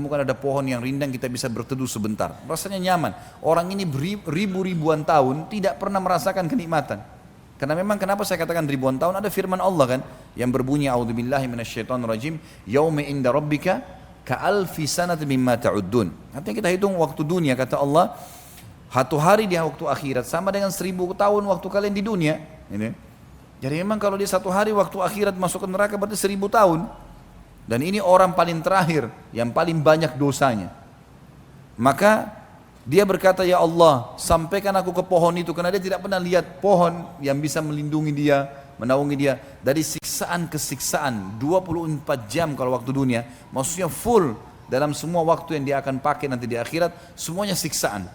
temukan ada pohon yang rindang, kita bisa berteduh sebentar. Rasanya nyaman. Orang ini ribu-ribuan tahun tidak pernah merasakan kenikmatan. Karena memang kenapa saya katakan ribuan tahun, ada firman Allah kan yang berbunyi a'udzubillahi minasyaitonirrajim, yauma inda rabbika ka'alfi sanati mimma ta'uddun. Artinya kita hitung waktu dunia, kata Allah, satu hari di waktu akhirat sama dengan 1000 tahun waktu kalian di dunia. Ini. Jadi memang kalau dia satu hari waktu akhirat masuk ke neraka berarti 1000 tahun. Dan ini orang paling terakhir yang paling banyak dosanya. Maka dia berkata, ya Allah, sampaikan aku ke pohon itu, karena dia tidak pernah lihat pohon yang bisa melindungi dia, menaungi dia dari siksaan ke siksaan 24 jam kalau waktu dunia, maksudnya full dalam semua waktu yang dia akan pakai nanti di akhirat, semuanya siksaan,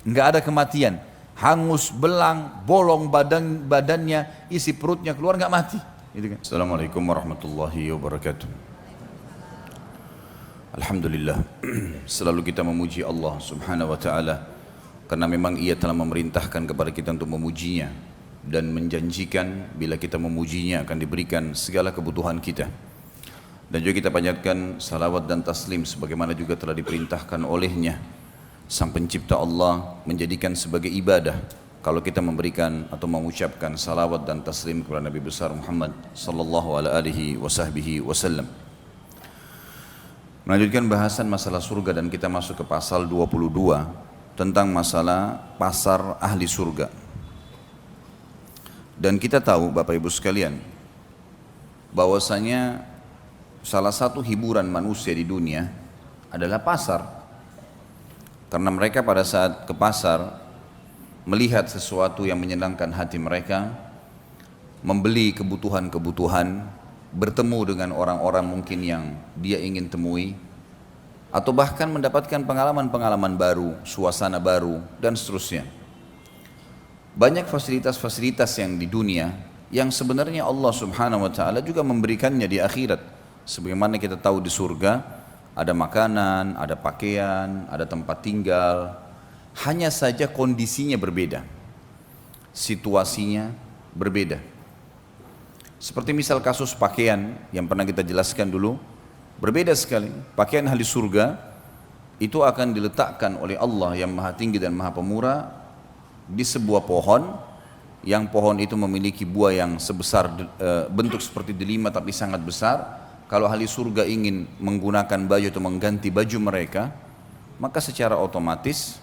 nggak ada kematian, hangus, belang, bolong badannya, isi perutnya keluar, nggak mati. Gitu kan? Assalamualaikum warahmatullahi wabarakatuh. Alhamdulillah, selalu kita memuji Allah subhanahu wa ta'ala karena memang ia telah memerintahkan kepada kita untuk memujinya dan menjanjikan bila kita memujinya akan diberikan segala kebutuhan kita. Dan juga kita panjatkan salawat dan taslim sebagaimana juga telah diperintahkan olehnya sang pencipta Allah menjadikan sebagai ibadah kalau kita memberikan atau mengucapkan salawat dan taslim kepada Nabi besar Muhammad sallallahu alaihi wasallam. Melanjutkan bahasan masalah surga dan kita masuk ke pasal 22 tentang masalah pasar ahli surga. Dan kita tahu Bapak Ibu sekalian bahwasanya salah satu hiburan manusia di dunia adalah pasar. Karena mereka pada saat ke pasar melihat sesuatu yang menyenangkan hati mereka, membeli kebutuhan-kebutuhan, bertemu dengan orang-orang mungkin yang dia ingin temui, atau bahkan mendapatkan pengalaman-pengalaman baru, suasana baru, dan seterusnya. Banyak fasilitas-fasilitas yang di dunia yang sebenarnya Allah subhanahu wa ta'ala juga memberikannya di akhirat. Sebagaimana kita tahu di surga ada makanan, ada pakaian, ada tempat tinggal, hanya saja kondisinya berbeda, situasinya berbeda. Seperti misal kasus pakaian yang pernah kita jelaskan dulu, berbeda sekali. Pakaian ahli surga itu akan diletakkan oleh Allah yang maha tinggi dan maha pemurah di sebuah pohon, yang pohon itu memiliki buah yang sebesar bentuk seperti delima tapi sangat besar. Kalau ahli surga ingin menggunakan baju atau mengganti baju mereka, maka secara otomatis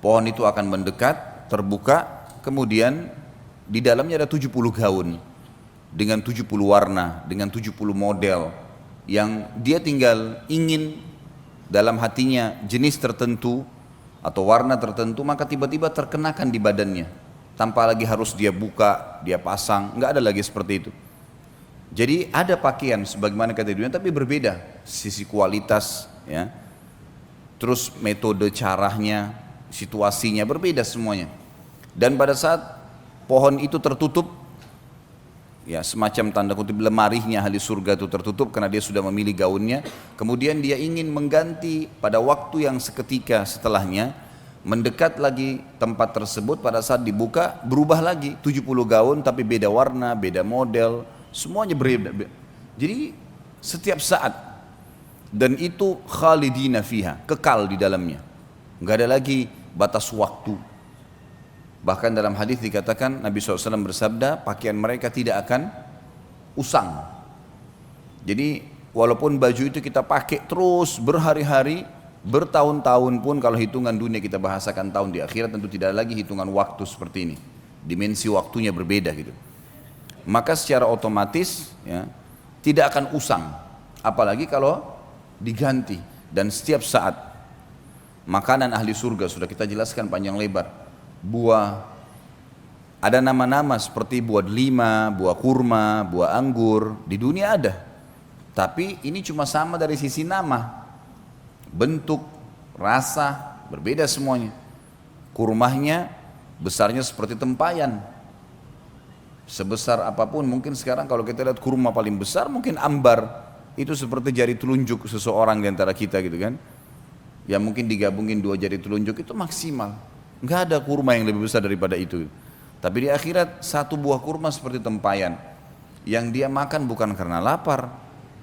pohon itu akan mendekat, terbuka, kemudian di dalamnya ada 70 gaun dengan 70 warna, dengan 70 model yang dia tinggal ingin dalam hatinya jenis tertentu atau warna tertentu, maka tiba-tiba terkenakan di badannya tanpa lagi harus dia buka, dia pasang, nggak ada lagi seperti itu. Jadi ada pakaian sebagaimana kata dunia tapi berbeda sisi kualitas ya. Terus metode caranya, situasinya berbeda semuanya. Dan pada saat pohon itu tertutup, ya semacam tanda kutip lemarinya ahli surga itu tertutup karena dia sudah memilih gaunnya. Kemudian dia ingin mengganti pada waktu yang seketika setelahnya, mendekat lagi tempat tersebut, pada saat dibuka berubah lagi 70 gaun tapi beda warna, beda model, semuanya berbeda. Jadi setiap saat, dan itu khalidina fiha, kekal di dalamnya, nggak ada lagi batas waktu. Bahkan dalam hadis dikatakan Nabi SAW bersabda, pakaian mereka tidak akan usang. Jadi walaupun baju itu kita pakai terus berhari-hari, bertahun-tahun pun, kalau hitungan dunia kita bahasakan tahun, di akhirat tentu tidak ada lagi hitungan waktu seperti ini. Dimensi waktunya berbeda gitu. Maka secara otomatis ya, tidak akan usang. Apalagi kalau diganti. Dan setiap saat makanan ahli surga sudah kita jelaskan panjang lebar. Buah, ada nama-nama seperti buah delima, buah kurma, buah anggur, di dunia ada. Tapi ini cuma sama dari sisi nama, bentuk, rasa, berbeda semuanya. Kurmahnya besarnya seperti tempayan, sebesar apapun. Mungkin sekarang kalau kita lihat kurma paling besar mungkin ambar, itu seperti jari telunjuk seseorang di antara kita gitu kan. Ya mungkin digabungin 2 jari telunjuk itu maksimal. Nggak ada kurma yang lebih besar daripada itu. Tapi di akhirat 1 buah kurma seperti tempayan, yang dia makan bukan karena lapar,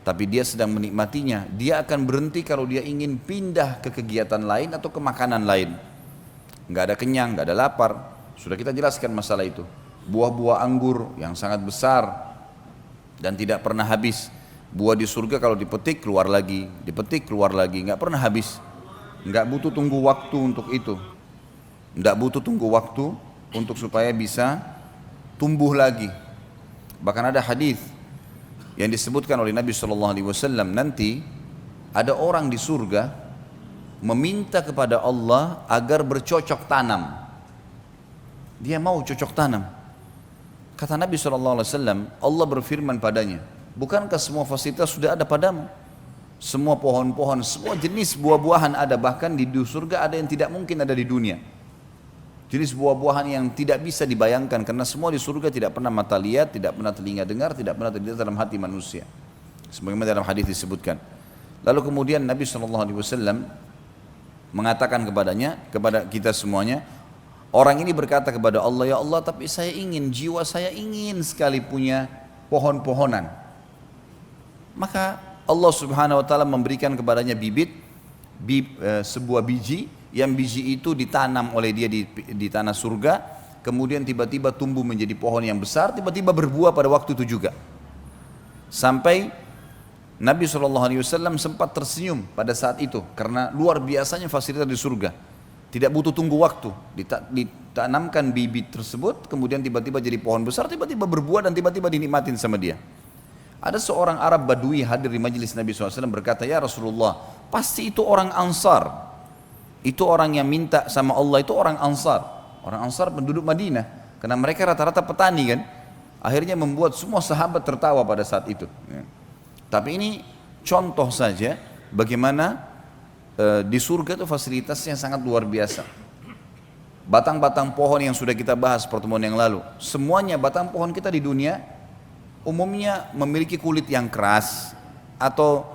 tapi dia sedang menikmatinya. Dia akan berhenti kalau dia ingin pindah ke kegiatan lain atau ke makanan lain. Nggak ada kenyang, nggak ada lapar. Sudah kita jelaskan masalah itu. Buah-buah anggur yang sangat besar dan tidak pernah habis. Buah di surga kalau dipetik keluar lagi, dipetik keluar lagi, nggak pernah habis. Nggak butuh tunggu waktu untuk itu. Nggak butuh tunggu waktu untuk supaya bisa tumbuh lagi. Bahkan ada hadis yang disebutkan oleh Nabi SAW, nanti ada orang di surga meminta kepada Allah agar bercocok tanam. Dia mau cocok tanam. Kata Nabi SAW, Allah berfirman padanya, bukankah semua fasilitas sudah ada padamu? Semua pohon-pohon, semua jenis buah-buahan ada, bahkan di surga ada yang tidak mungkin ada di dunia. Jenis buah-buahan yang tidak bisa dibayangkan, karena semua di surga tidak pernah mata lihat, tidak pernah telinga dengar, tidak pernah terlintas dalam hati manusia. Sebagaimana dalam hadis disebutkan. Lalu kemudian Nabi SAW mengatakan kepada kita semuanya, orang ini berkata kepada Allah, ya Allah, tapi saya ingin, jiwa saya ingin sekali punya pohon-pohonan. Maka Allah Subhanahu Wa Taala memberikan kepadanya sebuah biji, yang biji itu ditanam oleh dia di tanah surga, kemudian tiba-tiba tumbuh menjadi pohon yang besar, tiba-tiba berbuah pada waktu itu juga. Sampai Nabi SAW sempat tersenyum pada saat itu, karena luar biasanya fasilitas di surga. Tidak butuh tunggu waktu, ditanamkan bibit tersebut, kemudian tiba-tiba jadi pohon besar, tiba-tiba berbuah dan tiba-tiba dinikmatin sama dia. Ada seorang Arab Badui hadir di majelis Nabi SAW berkata, ya Rasulullah, pasti itu orang Ansar. Itu orang yang minta sama Allah, itu orang Ansar. Orang Ansar penduduk Madinah, karena mereka rata-rata petani kan. Akhirnya membuat semua sahabat tertawa pada saat itu. Tapi ini contoh saja bagaimana di surga itu fasilitasnya sangat luar biasa. Batang-batang pohon yang sudah kita bahas pertemuan yang lalu, semuanya batang pohon kita di dunia umumnya memiliki kulit yang keras atau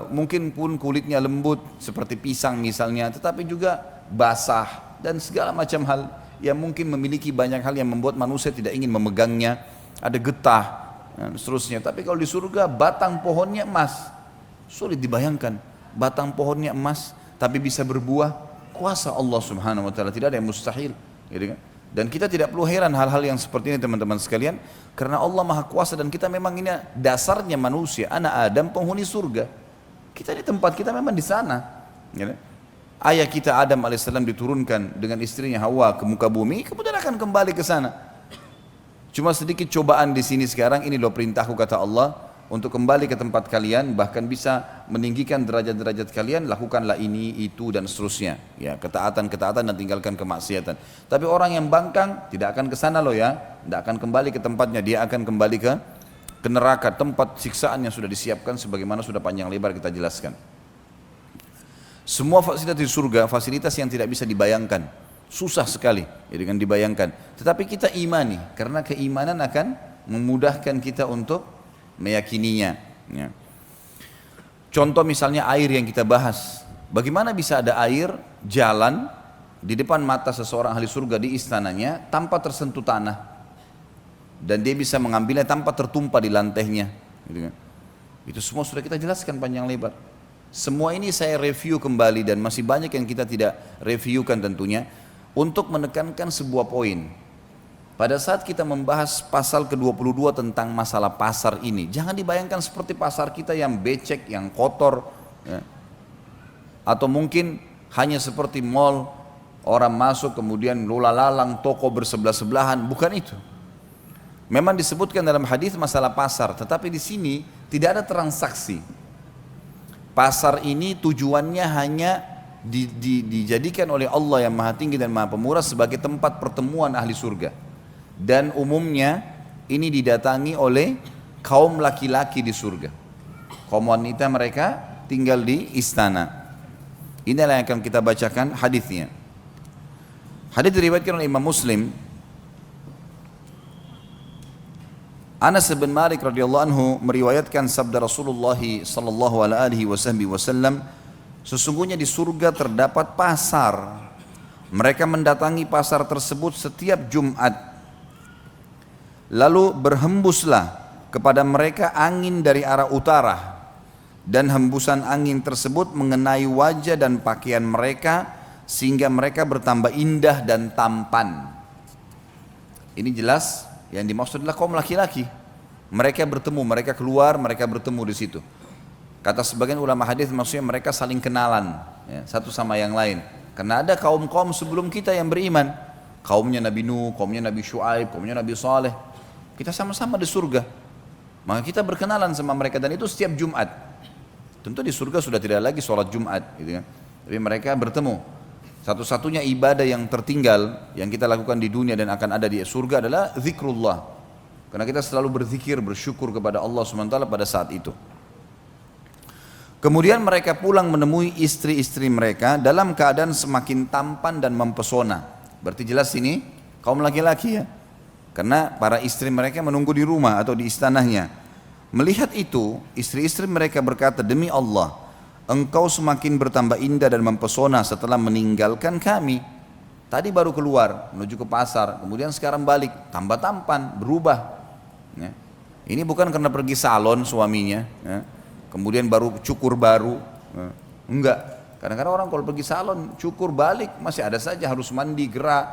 mungkin pun kulitnya lembut seperti pisang misalnya, tetapi juga basah dan segala macam hal yang mungkin memiliki banyak hal yang membuat manusia tidak ingin memegangnya, ada getah dan seterusnya. Tapi kalau di surga batang pohonnya emas, sulit dibayangkan batang pohonnya emas tapi bisa berbuah, kuasa Allah Subhanahu Wa Taala, tidak ada yang mustahil, gitu kan? Dan kita tidak perlu heran hal-hal yang seperti ini teman-teman sekalian, karena Allah Maha Kuasa dan kita memang ini dasarnya manusia, anak Adam penghuni surga. Kita di tempat kita memang di sana. Ya. Ayah kita Adam alaihissalam diturunkan dengan istrinya Hawa ke muka bumi, kemudian akan kembali ke sana. Cuma sedikit cobaan di sini sekarang, ini loh perintahku kata Allah, untuk kembali ke tempat kalian, bahkan bisa meninggikan derajat-derajat kalian, lakukanlah ini, itu dan seterusnya. Ya, ketaatan-ketaatan dan tinggalkan kemaksiatan. Tapi orang yang bangkang tidak akan ke sana loh ya, tidak akan kembali ke tempatnya, dia akan kembali ke neraka, tempat siksaan yang sudah disiapkan sebagaimana sudah panjang lebar kita jelaskan. Semua fasilitas di surga, fasilitas yang tidak bisa dibayangkan, susah sekali ya dengan dibayangkan. Tetapi kita imani, karena keimanan akan memudahkan kita untuk meyakininya. Ya. Contoh misalnya air yang kita bahas, bagaimana bisa ada air jalan di depan mata seseorang ahli surga di istananya tanpa tersentuh tanah, dan dia bisa mengambilnya tanpa tertumpah di lantainya, gitu kan? Itu semua sudah kita jelaskan panjang lebar. Semua ini saya review kembali dan masih banyak yang kita tidak reviewkan tentunya, untuk menekankan sebuah poin. Pada saat kita membahas pasal ke-22 tentang masalah pasar ini, jangan dibayangkan seperti pasar kita yang becek, yang kotor, ya. Atau mungkin hanya seperti mall, orang masuk kemudian lula-lalang, toko bersebelah-sebelahan, bukan itu. Memang disebutkan dalam hadis masalah pasar, tetapi di sini tidak ada transaksi. Pasar ini tujuannya hanya dijadikan oleh Allah yang Maha Tinggi dan Maha Pemurah sebagai tempat pertemuan ahli surga. Dan umumnya ini didatangi oleh kaum laki-laki di surga. Kaum wanita mereka tinggal di istana. Inilah yang akan kita bacakan hadisnya. Hadis diriwayatkan oleh Imam Muslim. Anas bin Malik radhiyallahu anhu meriwayatkan sabda Rasulullah sallallahu alaihi wasallam, sesungguhnya di surga terdapat pasar. Mereka mendatangi pasar tersebut setiap Jumat. Lalu berhembuslah kepada mereka angin dari arah utara, dan hembusan angin tersebut mengenai wajah dan pakaian mereka sehingga mereka bertambah indah dan tampan. Ini jelas yang dimaksud adalah kaum laki-laki. Mereka bertemu, mereka keluar, mereka bertemu di situ. Kata sebagian ulama hadis maksudnya mereka saling kenalan, ya, satu sama yang lain. Karena ada kaum-kaum sebelum kita yang beriman, kaumnya Nabi Nuh, kaumnya Nabi Syuaib, kaumnya Nabi Saleh. Kita sama-sama di surga. Maka kita berkenalan sama mereka, dan itu setiap Jumat. Tentu di surga sudah tidak lagi sholat Jumat, gitu kan. Tapi mereka bertemu. Satu-satunya ibadah yang tertinggal yang kita lakukan di dunia dan akan ada di surga adalah zikrullah. Karena kita selalu berzikir, bersyukur kepada Allah SWT pada saat itu. Kemudian mereka pulang menemui istri-istri mereka dalam keadaan semakin tampan dan mempesona. Berarti jelas ini kaum laki-laki ya. Karena para istri mereka menunggu di rumah atau di istananya. Melihat itu, istri-istri mereka berkata, demi Allah, engkau semakin bertambah indah dan mempesona setelah meninggalkan kami. Tadi baru keluar menuju ke pasar, kemudian sekarang balik, tambah tampan, berubah. Ya. Ini bukan karena pergi salon suaminya, ya. Kemudian baru cukur baru, ya. Enggak. Kadang-kadang orang kalau pergi salon cukur balik masih ada saja harus mandi gerak.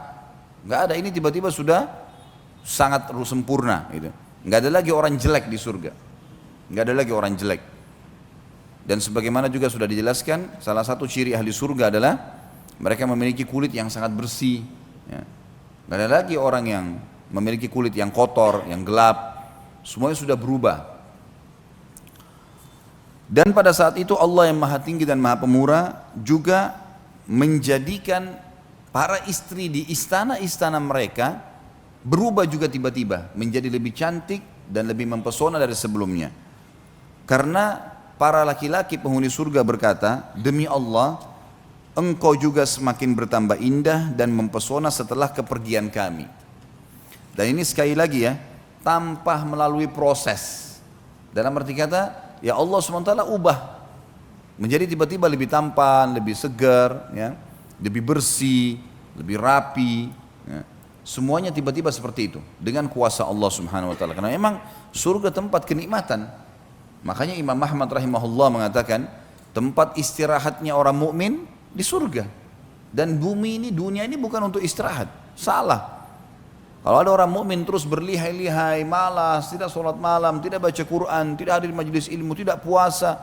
Enggak ada, ini tiba-tiba sudah sangat sempurna. Gitu. Enggak ada lagi orang jelek di surga. Enggak ada lagi orang jelek. Dan sebagaimana juga sudah dijelaskan, salah satu ciri ahli surga adalah mereka memiliki kulit yang sangat bersih. Ya. Enggak ada lagi orang yang memiliki kulit yang kotor, yang gelap. Semuanya sudah berubah. Dan pada saat itu Allah yang maha tinggi dan maha pemurah juga menjadikan para istri di istana-istana mereka berubah juga tiba-tiba menjadi lebih cantik dan lebih mempesona dari sebelumnya. Karena para laki-laki penghuni surga berkata, demi Allah, engkau juga semakin bertambah indah dan mempesona setelah kepergian kami. Dan ini sekali lagi ya, tanpa melalui proses. Dalam arti kata, ya Allah SWT ubah menjadi tiba-tiba lebih tampan, lebih segar, ya, lebih bersih, lebih rapi, ya. Semuanya tiba-tiba seperti itu dengan kuasa Allah Subhanahu wa taala. Karena memang surga tempat kenikmatan. Makanya Imam Ahmad rahimahullah mengatakan, tempat istirahatnya orang mukmin di surga. Dan bumi ini, dunia ini bukan untuk istirahat. Salah. Kalau ada orang mukmin terus berlihai-lihai, malas, tidak sholat malam, tidak baca Quran, tidak hadir majelis ilmu, tidak puasa,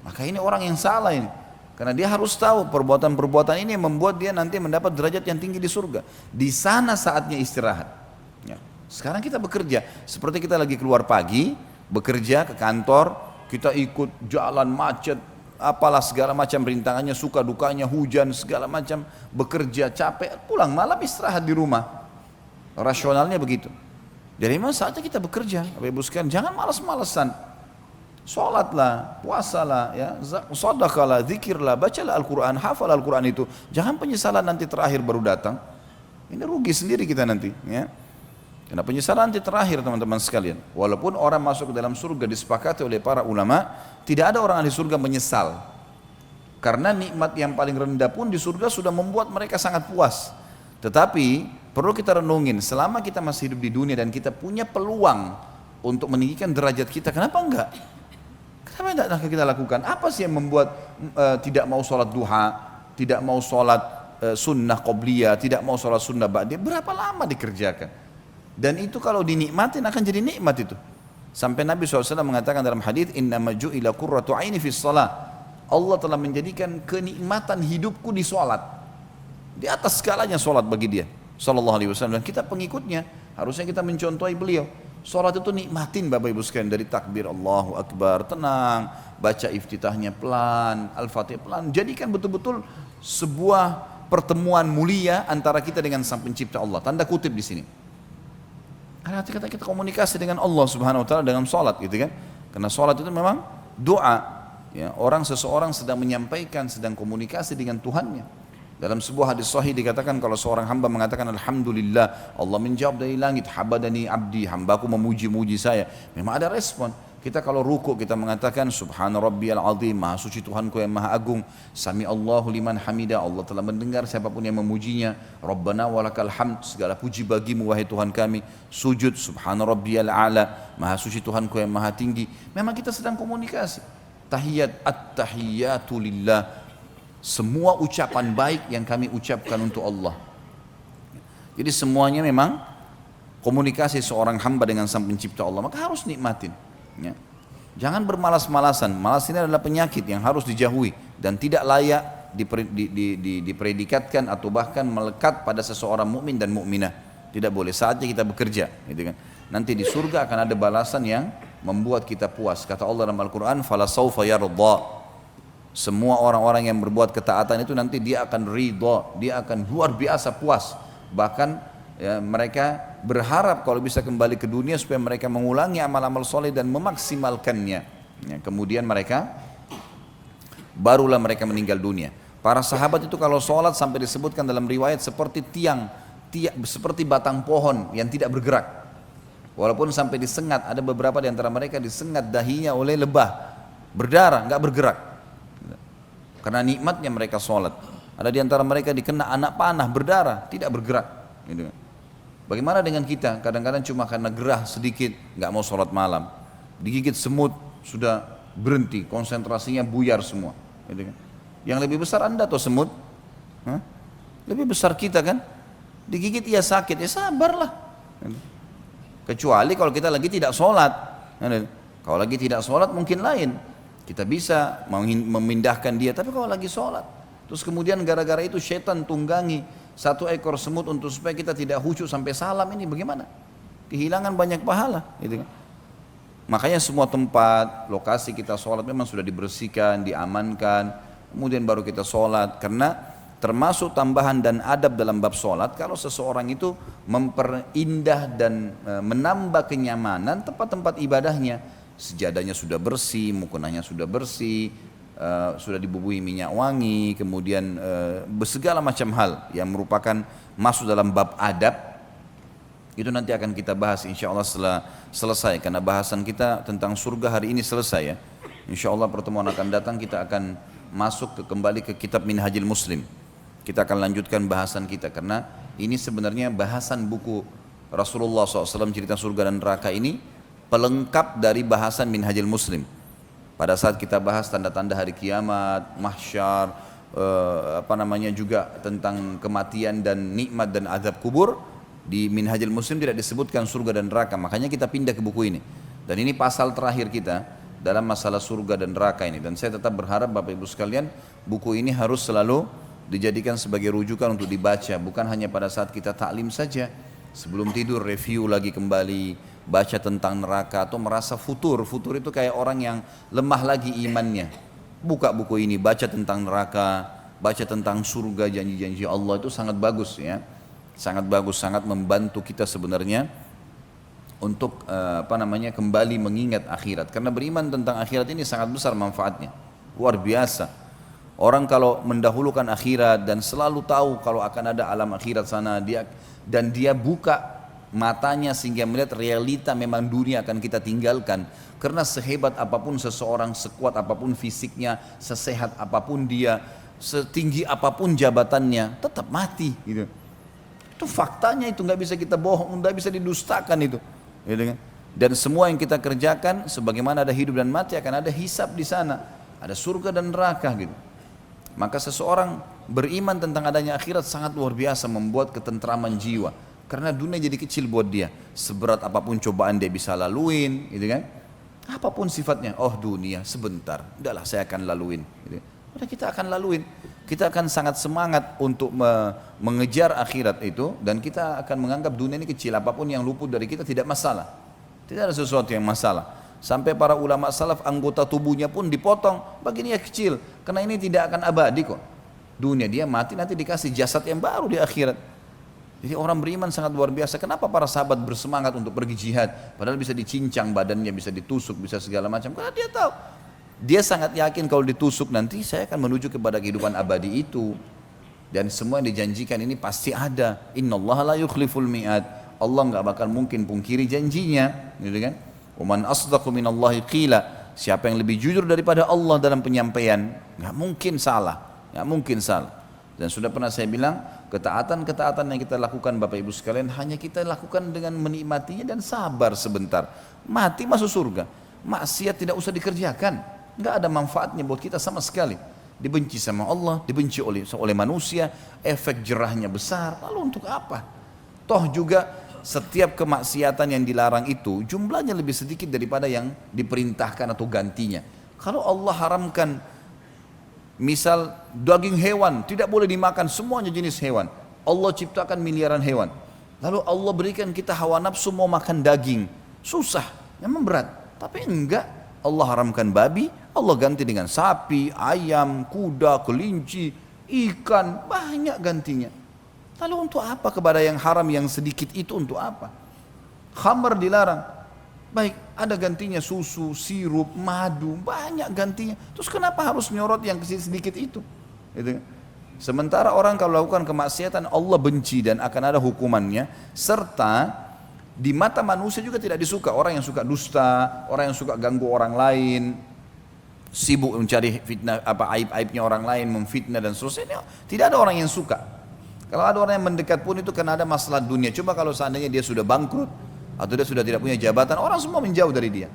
maka ini orang yang salah ini. Karena dia harus tahu perbuatan-perbuatan ini yang membuat dia nanti mendapat derajat yang tinggi di surga. Di sana saatnya istirahat. Ya. Sekarang kita bekerja, seperti kita lagi keluar pagi, bekerja ke kantor, kita ikut jalan macet, apalah segala macam rintangannya, suka dukanya, hujan, segala macam, bekerja capek, pulang malam istirahat di rumah. Rasionalnya begitu. Jadi memang saatnya kita bekerja, Bapak Ibu sekalian, jangan malas-malasan. Sholatlah, puasalah, ya, sedekahlah, zikirlah, bacalah Al-Quran, hafal Al-Quran itu. Jangan penyesalan nanti terakhir baru datang. Ini rugi sendiri kita nanti, ya. Karena penyesalan nanti terakhir teman-teman sekalian. Walaupun orang masuk ke dalam surga disepakati oleh para ulama, tidak ada orang ahli surga menyesal. Karena nikmat yang paling rendah pun di surga sudah membuat mereka sangat puas. Tetapi perlu kita renungin, selama kita masih hidup di dunia dan kita punya peluang untuk meninggikan derajat kita, kenapa enggak? Kenapa tidak kita lakukan? Apa sih yang membuat tidak mau sholat duha, tidak mau sholat sunnah qobliyah, tidak mau sholat sunnah ba'diyah? Berapa lama dikerjakan? Dan itu kalau dinikmatin akan jadi nikmat itu. Sampai Nabi SAW mengatakan dalam hadis, innama ju'ila qurratu aini fis shalah. Allah telah menjadikan kenikmatan hidupku di sholat. Di atas segalanya sholat bagi dia sallallahu alaihi wasallam, dan kita pengikutnya harusnya kita mencontohi beliau. Sholat itu nikmatin Bapak Ibu sekalian, dari takbir Allahu Akbar tenang, baca iftitahnya pelan, Al-Fatihah pelan, jadikan betul-betul sebuah pertemuan mulia antara kita dengan Sang Pencipta Allah. Tanda kutip di sini. Karena kita komunikasi dengan Allah Subhanahu wa taala dengan sholat gitu kan. Karena sholat itu memang doa, ya, seseorang sedang menyampaikan, sedang komunikasi dengan Tuhannya. Dalam sebuah hadis sahih dikatakan kalau seorang hamba mengatakan alhamdulillah, Allah menjawab dari langit, habadani abdi, hambaku memuji-muji saya. Memang ada respon. Kita kalau ruku kita mengatakan Subhana rabbiyal azim, maha suci Tuhanku yang maha agung. Sami Allahu liman hamida, Allah telah mendengar siapapun yang memujinya. Rabbana walakal hamd, segala puji bagimu wahai Tuhan kami. Sujud Subhana rabbiyal a'la, maha suci Tuhanku yang maha tinggi. Memang kita sedang komunikasi. Tahiyat at-tahiyatu lillah, semua ucapan baik yang kami ucapkan untuk Allah. Jadi semuanya memang komunikasi seorang hamba dengan sang pencipta Allah, maka harus nikmatin. Ya. Jangan bermalas-malasan. Malas ini adalah penyakit yang harus dijauhi dan tidak layak dipredikatkan atau bahkan melekat pada seseorang mukmin dan mukminah. Tidak boleh. Saatnya kita bekerja, gitu kan. Nanti di surga akan ada balasan yang membuat kita puas. Kata Allah dalam Al-Quran, "Fala sawfa yarda." Semua orang-orang yang berbuat ketaatan itu nanti dia akan ridha, dia akan luar biasa puas. Bahkan ya, mereka berharap kalau bisa kembali ke dunia supaya mereka mengulangi amal-amal soleh dan memaksimalkannya. Ya, kemudian barulah mereka meninggal dunia. Para sahabat itu kalau sholat sampai disebutkan dalam riwayat seperti tiang, seperti batang pohon yang tidak bergerak. Walaupun sampai disengat, ada beberapa di antara mereka disengat dahinya oleh lebah, berdarah, nggak bergerak. Karena nikmatnya mereka sholat. Ada di antara mereka dikena anak panah, berdarah, tidak bergerak. Gitu. Bagaimana dengan kita? Kadang-kadang cuma karena gerah sedikit, nggak mau sholat malam. Digigit semut, sudah berhenti, konsentrasinya buyar semua. Gitu kan? Yang lebih besar Anda atau semut? Hah? Lebih besar kita kan? Digigit ya sakit, ya sabarlah. Gitu. Kecuali kalau kita lagi tidak sholat. Gitu. Kalau lagi tidak sholat mungkin lain. Kita bisa memindahkan dia, tapi kalau lagi sholat. Terus kemudian gara-gara itu setan tunggangi satu ekor semut untuk supaya kita tidak khusyuk sampai salam, ini bagaimana? Kehilangan banyak pahala, gitu kan? Makanya semua tempat, lokasi kita sholat memang sudah dibersihkan, diamankan, kemudian baru kita sholat. Karena termasuk tambahan dan adab dalam bab sholat, kalau seseorang itu memperindah dan menambah kenyamanan tempat-tempat ibadahnya, sejadahnya sudah bersih, mukenanya sudah bersih, sudah dibubuhi minyak wangi, kemudian segala macam hal yang merupakan masuk dalam bab adab. Itu nanti akan kita bahas insya Allah setelah selesai, karena bahasan kita tentang surga hari ini selesai ya. Insya Allah pertemuan akan datang kita akan masuk kembali ke kitab Minhajul Muslim. Kita akan lanjutkan bahasan kita, karena ini sebenarnya bahasan buku Rasulullah SAW cerita surga dan neraka ini pelengkap dari bahasan Minhajul Muslim. Pada saat kita bahas tanda-tanda hari kiamat, mahsyar, juga tentang kematian dan nikmat dan azab kubur, di Minhajul Muslim tidak disebutkan surga dan neraka. Makanya kita pindah ke buku ini. Dan ini pasal terakhir kita dalam masalah surga dan neraka ini. Dan saya tetap berharap Bapak Ibu sekalian, buku ini harus selalu dijadikan sebagai rujukan untuk dibaca, bukan hanya pada saat kita taklim saja. Sebelum tidur review lagi kembali, baca tentang neraka, atau merasa futur itu kayak orang yang lemah lagi imannya. Buka buku ini, baca tentang neraka, baca tentang surga, janji-janji Allah, itu sangat bagus ya. Sangat bagus, sangat membantu kita sebenarnya untuk kembali mengingat akhirat. Karena beriman tentang akhirat ini sangat besar manfaatnya, luar biasa. Orang kalau mendahulukan akhirat dan selalu tahu kalau akan ada alam akhirat sana, dia buka matanya sehingga melihat realita memang dunia akan kita tinggalkan. Karena sehebat apapun seseorang, sekuat apapun fisiknya, sesehat apapun dia, setinggi apapun jabatannya, tetap mati gitu. Itu faktanya, itu nggak bisa kita bohong, nggak bisa didustakan itu. Gitu kan? Dan semua yang kita kerjakan, sebagaimana ada hidup dan mati, akan ada hisab di sana, ada surga dan neraka gitu. Maka seseorang beriman tentang adanya akhirat sangat luar biasa, membuat ketentraman jiwa. Karena dunia jadi kecil buat dia. Seberat apapun cobaan dia bisa laluin, gitu kan? Apapun sifatnya, oh dunia sebentar, udahlah saya akan laluin. Gitu. Udah kita akan laluin. Kita akan sangat semangat untuk mengejar akhirat itu, dan kita akan menganggap dunia ini kecil. Apapun yang luput dari kita tidak masalah. Tidak ada sesuatu yang masalah. Sampai para ulama salaf anggota tubuhnya pun dipotong, baginya kecil, karena ini tidak akan abadi kok. Dunia dia mati, nanti dikasih jasad yang baru di akhirat. Jadi orang beriman sangat luar biasa. Kenapa para sahabat bersemangat untuk pergi jihad? Padahal bisa dicincang badannya, bisa ditusuk, bisa segala macam. Karena dia tahu, dia sangat yakin kalau ditusuk nanti saya akan menuju kepada kehidupan abadi itu. Dan semua yang dijanjikan ini pasti ada. Innallaha la yukhliful mi'ad. Allah nggak bakal mungkin pungkiri janjinya, gitu kan? Wa man asdaqu minallahi qila. Siapa yang lebih jujur daripada Allah dalam penyampaian? Nggak mungkin salah, nggak mungkin salah. Dan sudah pernah saya bilang, ketaatan-ketaatan yang kita lakukan Bapak Ibu sekalian hanya kita lakukan dengan menikmatinya dan sabar sebentar. Mati masuk surga. Maksiat tidak usah dikerjakan, nggak ada manfaatnya buat kita sama sekali. Dibenci sama Allah, dibenci oleh manusia, efek jerahnya besar. Lalu untuk apa? Toh juga setiap kemaksiatan yang dilarang itu jumlahnya lebih sedikit daripada yang diperintahkan atau gantinya. Kalau Allah haramkan misal daging hewan tidak boleh dimakan, semuanya jenis hewan. Allah ciptakan miliaran hewan. Lalu Allah berikan kita hawa nafsu mau makan daging. Susah, memang berat. Tapi enggak, Allah haramkan babi, Allah ganti dengan sapi, ayam, kuda, kelinci, ikan, banyak gantinya. Lalu untuk apa kepada yang haram yang sedikit itu untuk apa? Khamr dilarang. Baik, ada gantinya susu, sirup, madu, banyak gantinya. Terus kenapa harus nyorot yang sedikit itu? Gitu. Sementara orang kalau lakukan kemaksiatan Allah benci dan akan ada hukumannya, serta di mata manusia juga tidak disuka. Orang yang suka dusta, orang yang suka ganggu orang lain, sibuk mencari fitnah, aib-aibnya orang lain, memfitnah dan seterusnya, tidak ada orang yang suka. Kalau ada orang yang mendekat pun itu karena ada masalah dunia. Coba kalau seandainya dia sudah bangkrut atau dia sudah tidak punya jabatan, orang semua menjauh dari dia.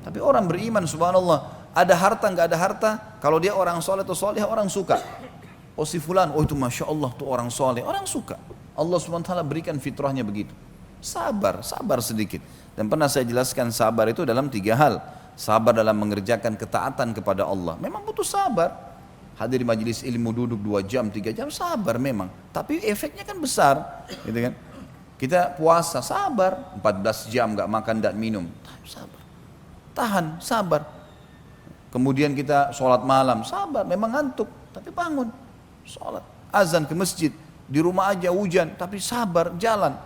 Tapi orang beriman, subhanallah, ada harta nggak ada harta, kalau dia orang soleh atau soleh, orang suka. Oh si fulan, oh itu masya Allah tuh orang soleh, orang suka. Allah subhanahu wa ta'ala berikan fitrahnya begitu. Sabar, sabar sedikit. Dan pernah saya jelaskan sabar itu dalam 3 hal. Sabar dalam mengerjakan ketaatan kepada Allah. Memang butuh sabar. Hadir di majelis ilmu duduk 2 jam, 3 jam, sabar memang. Tapi efeknya kan besar, gitu kan? Kita puasa, sabar. 14 jam gak makan dan minum, sabar. Tahan, sabar. Kemudian kita sholat malam, sabar. Memang ngantuk, tapi bangun. Sholat, azan ke masjid. Di rumah aja hujan, tapi sabar, jalan.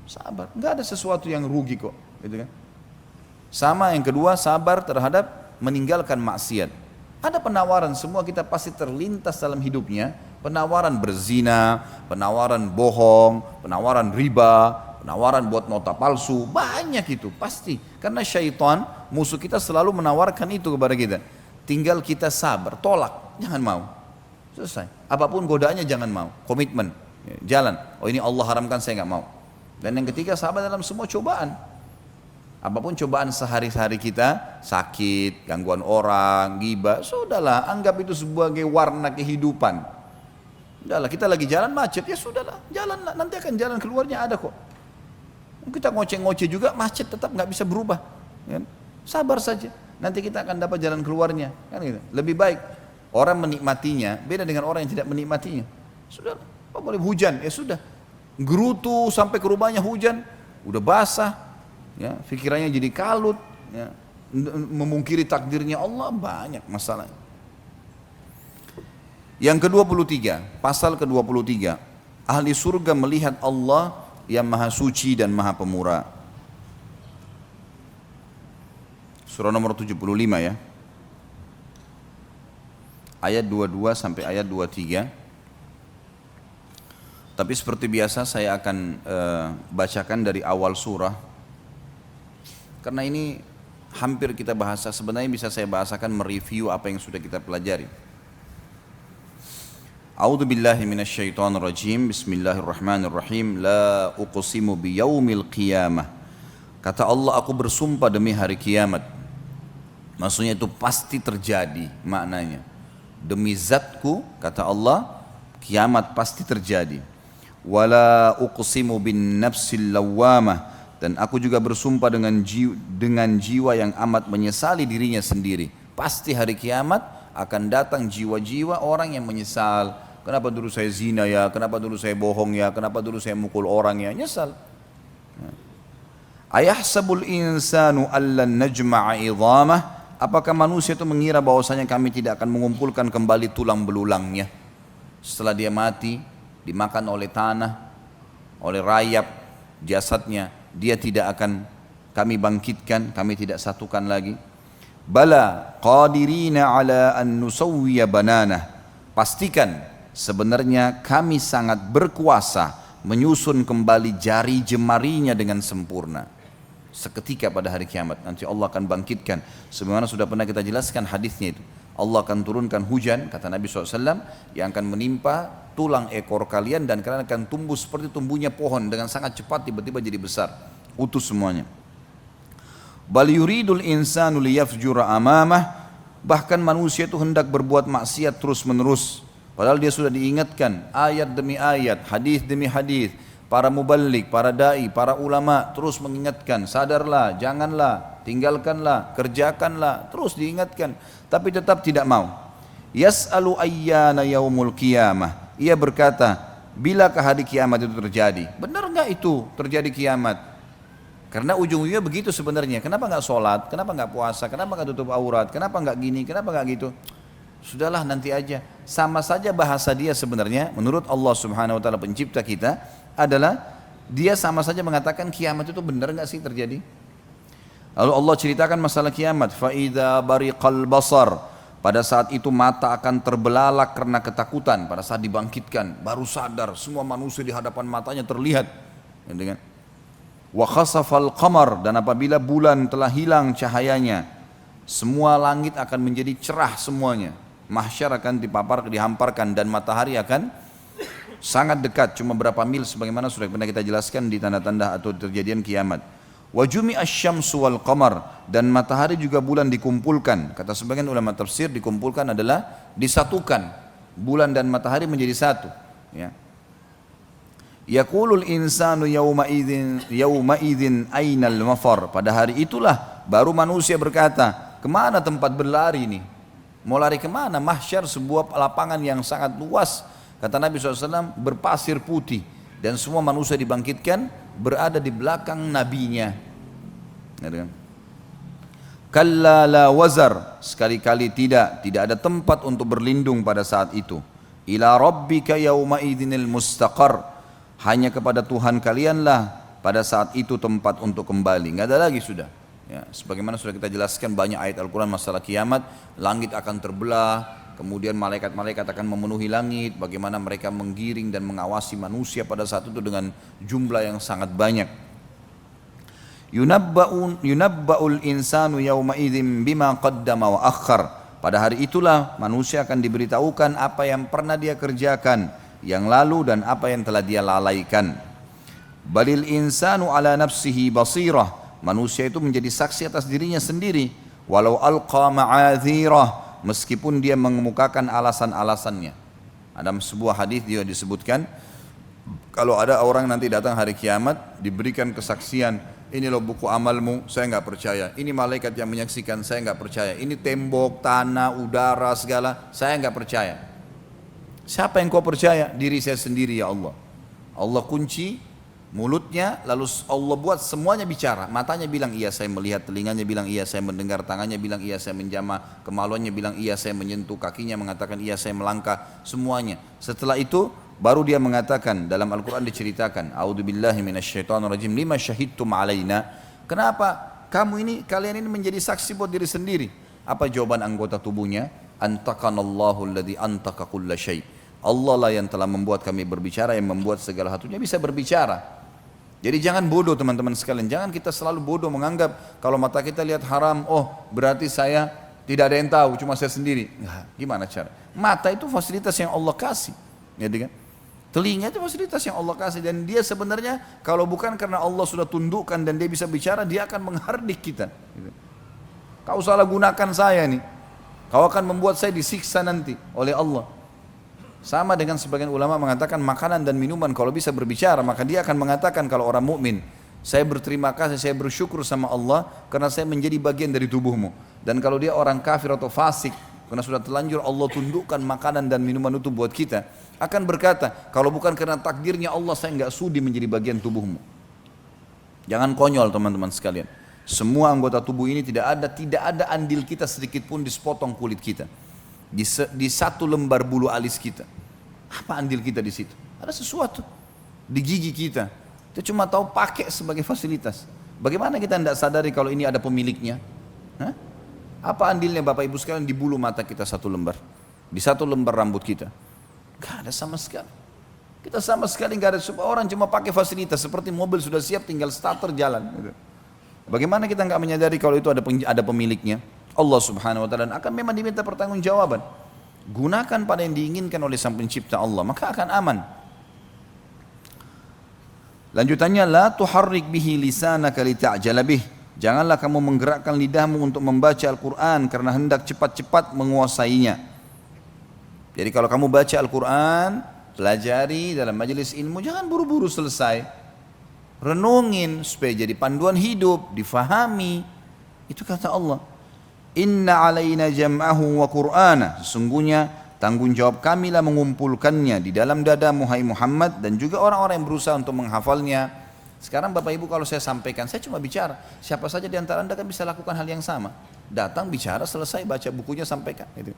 Sabar, nggak ada sesuatu yang rugi kok, gitu kan? Sama yang kedua, sabar terhadap meninggalkan maksiat. Ada penawaran, semua kita pasti terlintas dalam hidupnya. Penawaran berzina, penawaran bohong, penawaran riba, penawaran buat nota palsu, banyak itu pasti. Karena syaitan, musuh kita selalu menawarkan itu kepada kita. Tinggal kita sabar, tolak, jangan mau. Selesai. Apapun godaannya jangan mau, komitmen, jalan. Oh ini Allah haramkan, saya nggak mau. Dan yang ketiga, sabar dalam semua cobaan. Apapun cobaan sehari-hari kita, sakit, gangguan orang, ghibah, sudahlah, anggap itu sebagai warna kehidupan. Sudahlah, kita lagi jalan macet, ya sudahlah, jalanlah, nanti akan jalan keluarnya ada kok. Kita ngoceh-ngoceh juga, macet tetap nggak bisa berubah. Kan? Sabar saja, nanti kita akan dapat jalan keluarnya. Kan gitu. Lebih baik orang menikmatinya, beda dengan orang yang tidak menikmatinya. Sudahlah, apa boleh hujan, ya sudah. Gerutu sampai ke rumahnya hujan, udah basah, ya, pikirannya jadi kalut, ya, memungkiri takdirnya Allah, banyak masalah. Yang ke-23, pasal ke-23, ahli surga melihat Allah yang maha suci dan maha pemurah. Surah nomor 75 ya, ayat 22 sampai ayat 23. Tapi seperti biasa saya akan bacakan dari awal surah. Karena ini hampir kita bahas, sebenarnya bisa saya bahasakan mereview apa yang sudah kita pelajari. A'udzu billahi minasyaitonir rajim. Bismillahirrahmanirrahim. La uqsimu biyaumil qiyamah. Kata Allah, aku bersumpah demi hari kiamat. Maksudnya itu pasti terjadi maknanya. Demi zatku, kata Allah, kiamat pasti terjadi. Wala uqsimu bin nafsil lawwamah, dan aku juga bersumpah dengan jiwa yang amat menyesali dirinya sendiri. Pasti hari kiamat akan datang jiwa-jiwa orang yang menyesal. Kenapa dulu saya zina ya, kenapa dulu saya bohong ya, kenapa dulu saya mukul orang ya, nyesal. Ayahsabul insanu allan najma'a idhamah, apakah manusia itu mengira bahwasanya kami tidak akan mengumpulkan kembali tulang belulangnya setelah dia mati, dimakan oleh tanah, oleh rayap jasadnya, dia tidak akan kami bangkitkan, kami tidak satukan lagi. Bala qadirina ala an nusawwiya bananah, pastikan sebenarnya kami sangat berkuasa menyusun kembali jari jemarinya dengan sempurna. seketika pada hari kiamat. Nanti Allah akan bangkitkan. Sebagaimana sudah pernah kita jelaskan hadisnya itu. Allah akan turunkan hujan, kata Nabi SAW, yang akan menimpa tulang ekor kalian dan kalian akan tumbuh seperti tumbuhnya pohon dengan sangat cepat tiba-tiba jadi besar. Utuh semuanya. Bal yuridul insanu liyafjura amamah. Bahkan manusia itu hendak berbuat maksiat terus menerus. Padahal dia sudah diingatkan ayat demi ayat, hadis demi hadis. Para muballigh, para da'i, para ulama terus mengingatkan, sadarlah, janganlah, tinggalkanlah, kerjakanlah, terus diingatkan. Tapi tetap tidak mau. Yas'alu ayyana yaumul qiyamah. Ia berkata, bilakah hari kiamat itu terjadi? Benar enggak itu terjadi kiamat? Karena ujung-ujungnya begitu sebenarnya. Kenapa enggak sholat? Kenapa enggak puasa? Kenapa enggak tutup aurat? Kenapa enggak gini? Kenapa enggak gitu? Sudahlah nanti aja. Sama saja bahasa dia sebenarnya menurut Allah Subhanahu wa taala pencipta kita adalah dia sama saja mengatakan kiamat itu benar enggak sih terjadi? Lalu Allah ceritakan masalah kiamat, fa idza bariqal basar. Pada saat itu mata akan terbelalak karena ketakutan. Pada saat dibangkitkan baru sadar semua manusia di hadapan matanya terlihat. Dengan wa khasafal qamar, dan apabila bulan telah hilang cahayanya, semua langit akan menjadi cerah semuanya. Mahsyar akan dihamparkan dan matahari akan sangat dekat, cuma berapa mil sebagaimana sudah pernah kita jelaskan di tanda-tanda atau terjadian kiamat. Wa jumi'asy syamsu wal qamar, dan matahari juga bulan dikumpulkan. Kata sebagian ulama tafsir, dikumpulkan adalah disatukan. Bulan dan matahari menjadi satu, ya. Yaqulul insanu yawma idzin ainal mafar. Pada hari itulah baru manusia berkata, kemana tempat berlari ini? Mau lari kemana? Mahsyar sebuah lapangan yang sangat luas. Kata Nabi SAW, berpasir putih. Dan semua manusia dibangkitkan berada di belakang nabinya. Kalla la wazar, sekali-kali tidak ada tempat untuk berlindung pada saat itu. Ila rabbika yawma idzinil mustaqar, hanya kepada Tuhan kalianlah pada saat itu tempat untuk kembali. Enggak ada lagi sudah. Ya, sebagaimana sudah kita jelaskan banyak ayat Al-Quran masalah kiamat, langit akan terbelah, kemudian malaikat-malaikat akan memenuhi langit, bagaimana mereka menggiring dan mengawasi manusia pada saat itu dengan jumlah yang sangat banyak. Yunabba'ul insanu yawma idzin bima qaddama wa akhar. Pada hari itulah manusia akan diberitahukan apa yang pernah dia kerjakan yang lalu dan apa yang telah dia lalaikan. Balil insanu ala nafsihi basirah. Manusia itu menjadi saksi atas dirinya sendiri. Walau alqa ma'adzirah, meskipun dia mengemukakan alasan-alasannya. Ada sebuah hadis dia disebutkan, kalau ada orang nanti datang hari kiamat diberikan kesaksian, ini loh buku amalmu, saya nggak percaya. Ini malaikat yang menyaksikan, saya nggak percaya. Ini tembok, tanah, udara, segala, saya nggak percaya. Siapa yang kau percaya? Diri saya sendiri, ya Allah. Allah kunci mulutnya, lalu Allah buat semuanya bicara. Matanya bilang iya saya melihat, telinganya bilang iya saya mendengar, tangannya bilang iya saya menjamah, kemaluannya bilang iya saya menyentuh, kakinya mengatakan iya saya melangkah, semuanya. Setelah itu baru dia mengatakan, dalam Al-Quran diceritakan, a'udzubillahi minasyaitonirrajim, lima syahidtum alaina. Kenapa kalian ini menjadi saksi buat diri sendiri? Apa jawaban anggota tubuhnya? Antaqanallahu alladzi antaqa kulla syai'. Allah lah yang telah membuat kami berbicara, yang membuat segala satunya bisa berbicara. Jadi jangan bodoh teman-teman sekalian, jangan kita selalu bodoh menganggap kalau mata kita lihat haram, oh berarti saya tidak ada yang tahu, cuma saya sendiri. Nah, gimana cara? Mata itu fasilitas yang Allah kasih, ya kan? Telinga itu fasilitas yang Allah kasih, dan dia sebenarnya kalau bukan karena Allah sudah tundukkan dan dia bisa bicara, dia akan menghardik kita. Kau salah gunakan saya nih, kau akan membuat saya disiksa nanti oleh Allah. Sama dengan sebagian ulama mengatakan makanan dan minuman kalau bisa berbicara, maka dia akan mengatakan kalau orang mukmin, saya berterima kasih, saya bersyukur sama Allah karena saya menjadi bagian dari tubuhmu. Dan kalau dia orang kafir atau fasik, karena sudah terlanjur Allah tundukkan makanan dan minuman itu buat kita, akan berkata, kalau bukan karena takdirnya Allah, saya enggak sudi menjadi bagian tubuhmu. Jangan konyol teman-teman sekalian. Semua anggota tubuh ini tidak ada andil kita sedikit pun di sepotong kulit kita. Di satu lembar bulu alis kita. Apa andil kita di situ? Ada sesuatu di gigi kita. Kita cuma tahu pakai sebagai fasilitas. Bagaimana kita tidak sadari kalau ini ada pemiliknya? Hah? Apa andilnya Bapak Ibu sekalian di bulu mata kita satu lembar? Di satu lembar rambut kita? Gak ada sama sekali. Kita sama sekali gak ada. Orang cuma pakai fasilitas seperti mobil sudah siap tinggal starter jalan. Bagaimana kita nggak menyadari kalau itu ada pemiliknya? Allah Subhanahu wa taala akan memang diminta pertanggungjawaban. Gunakan pada yang diinginkan oleh Sang Pencipta Allah, maka akan aman. Lanjutannya, la tuharrik bihi lisanaka lita'jala bih. Janganlah kamu menggerakkan lidahmu untuk membaca Al-Quran karena hendak cepat-cepat menguasainya. Jadi kalau kamu baca Al-Quran, pelajari dalam majelis ilmu, jangan buru-buru selesai. Renungin supaya jadi panduan hidup, difahami. Itu kata Allah. Inna alaina jam'ahu wa qur'ana. Sesungguhnya tanggung jawab kamilah mengumpulkannya di dalam dadamu hai Muhammad, dan juga orang-orang yang berusaha untuk menghafalnya. Sekarang Bapak Ibu kalau saya sampaikan, saya cuma bicara. Siapa saja di antara Anda kan bisa lakukan hal yang sama. Datang, bicara, selesai, baca bukunya, sampaikan. Gitu.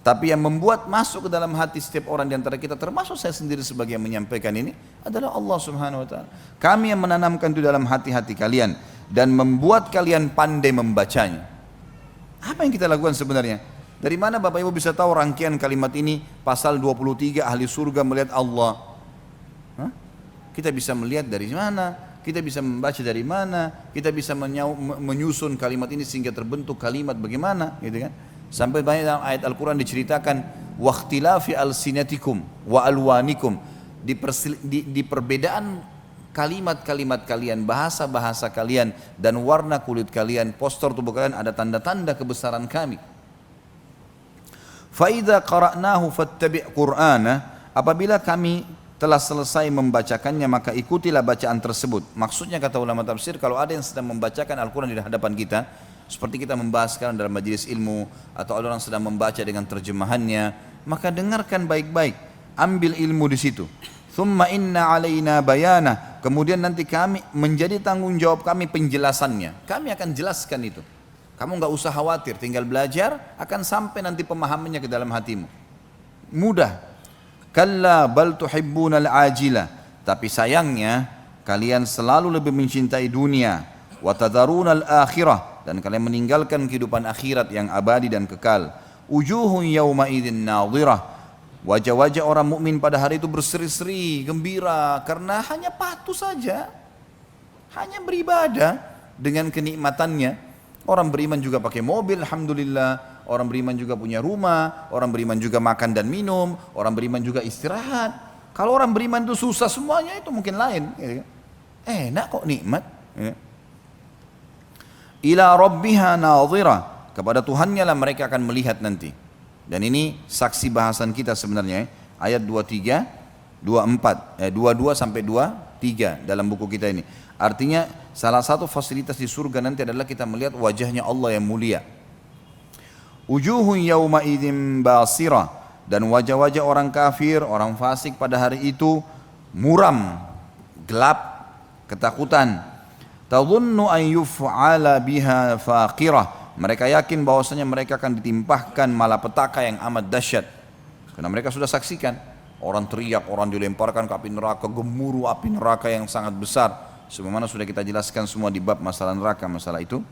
Tapi yang membuat masuk ke dalam hati setiap orang di antara kita, termasuk saya sendiri sebagai yang menyampaikan ini, adalah Allah Subhanahu wa taala. Kami yang menanamkan itu dalam hati-hati kalian dan membuat kalian pandai membacanya. Apa yang kita lakukan sebenarnya? Dari mana Bapak Ibu bisa tahu rangkaian kalimat ini? Pasal 23, ahli surga melihat Allah. Hah? Kita bisa melihat dari mana? Kita bisa membaca dari mana? Kita bisa menyusun kalimat ini sehingga terbentuk kalimat bagaimana? Gitu kan? Sampai banyak dalam ayat Al-Quran diceritakan waqtilafi alsinatikum wa alwanikum, di perbedaan kalimat-kalimat kalian, bahasa-bahasa kalian dan warna kulit kalian, postur tubuh kalian ada tanda-tanda kebesaran kami. Fa idza qara'nahu fattabi' qur'ana, apabila kami telah selesai membacakannya maka ikutilah bacaan tersebut. Maksudnya kata ulama tafsir, kalau ada yang sedang membacakan Al-Quran di hadapan kita, seperti kita membahas sekarang dalam majelis ilmu, atau ada orang sedang membaca dengan terjemahannya, maka dengarkan baik-baik, ambil ilmu di situ. Thumma inna alaina bayana, kemudian nanti kami menjadi tanggung jawab kami penjelasannya. Kami akan jelaskan itu. Kamu nggak usah khawatir, tinggal belajar, akan sampai nanti pemahamannya ke dalam hatimu. Mudah. Kalla bal tuhibbunal ajila, tapi sayangnya kalian selalu lebih mencintai dunia, wa tadharunal akhirah, dan kalian meninggalkan kehidupan akhirat yang abadi dan kekal. Wujuhun yawma idzin nadhirah, wajah-wajah orang mukmin pada hari itu berseri-seri, gembira karena hanya patuh saja, hanya beribadah dengan kenikmatannya. Orang beriman juga pakai mobil, alhamdulillah. Orang beriman juga punya rumah, orang beriman juga makan dan minum, orang beriman juga istirahat. Kalau orang beriman itu susah semuanya, itu mungkin lain. Enak kok, nikmat. Ila rabbiha nadhirah, kepada Tuhannya lah mereka akan melihat nanti. Dan ini saksi bahasan kita sebenarnya, ayat 23, 24, 22 sampai 23 dalam buku kita ini. Artinya salah satu fasilitas di surga nanti adalah kita melihat wajahnya Allah yang mulia. Wujuhun yawma idzin basirah, dan wajah-wajah orang kafir, orang fasik pada hari itu muram, gelap, ketakutan. Tadhunnu an yuf'ala biha faqirah, mereka yakin bahwasanya mereka akan ditimpahkan malapetaka yang amat dahsyat. Karena mereka sudah saksikan orang teriak, orang dilemparkan ke api neraka, gemuruh api neraka yang sangat besar. Sebagaimana sudah kita jelaskan semua di bab masalah neraka, masalah itu.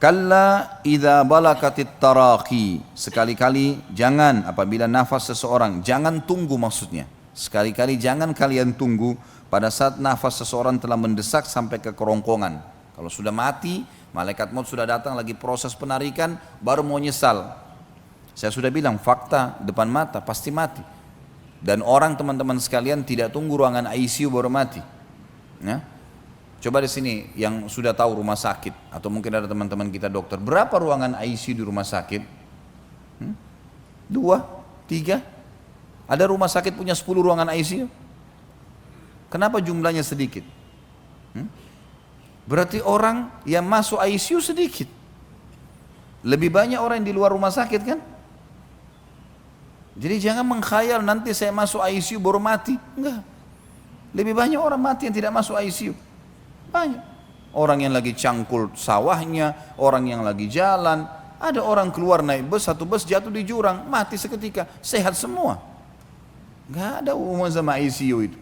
Kalla idza balakatit taraqi, sekali-kali jangan apabila nafas seseorang, jangan tunggu maksudnya. Sekali-kali jangan kalian tunggu pada saat nafas seseorang telah mendesak sampai ke kerongkongan. Kalau sudah mati, malaikat maut sudah datang lagi proses penarikan, baru mau nyesal. Saya sudah bilang fakta depan mata pasti mati. Dan orang teman-teman sekalian tidak tunggu ruangan ICU baru mati. Ya. Coba di sini yang sudah tahu rumah sakit, atau mungkin ada teman-teman kita dokter, berapa ruangan ICU di rumah sakit? 2, 3? Ada rumah sakit punya 10 ruangan ICU? Kenapa jumlahnya sedikit? Berarti orang yang masuk ICU sedikit. Lebih banyak orang yang di luar rumah sakit kan? Jadi jangan mengkhayal nanti saya masuk ICU baru mati. Enggak. Lebih banyak orang mati yang tidak masuk ICU. Banyak. Orang yang lagi cangkul sawahnya, orang yang lagi jalan, ada orang keluar naik bus, satu bus jatuh di jurang, mati seketika, sehat semua. Gak ada hubungan sama ICU itu.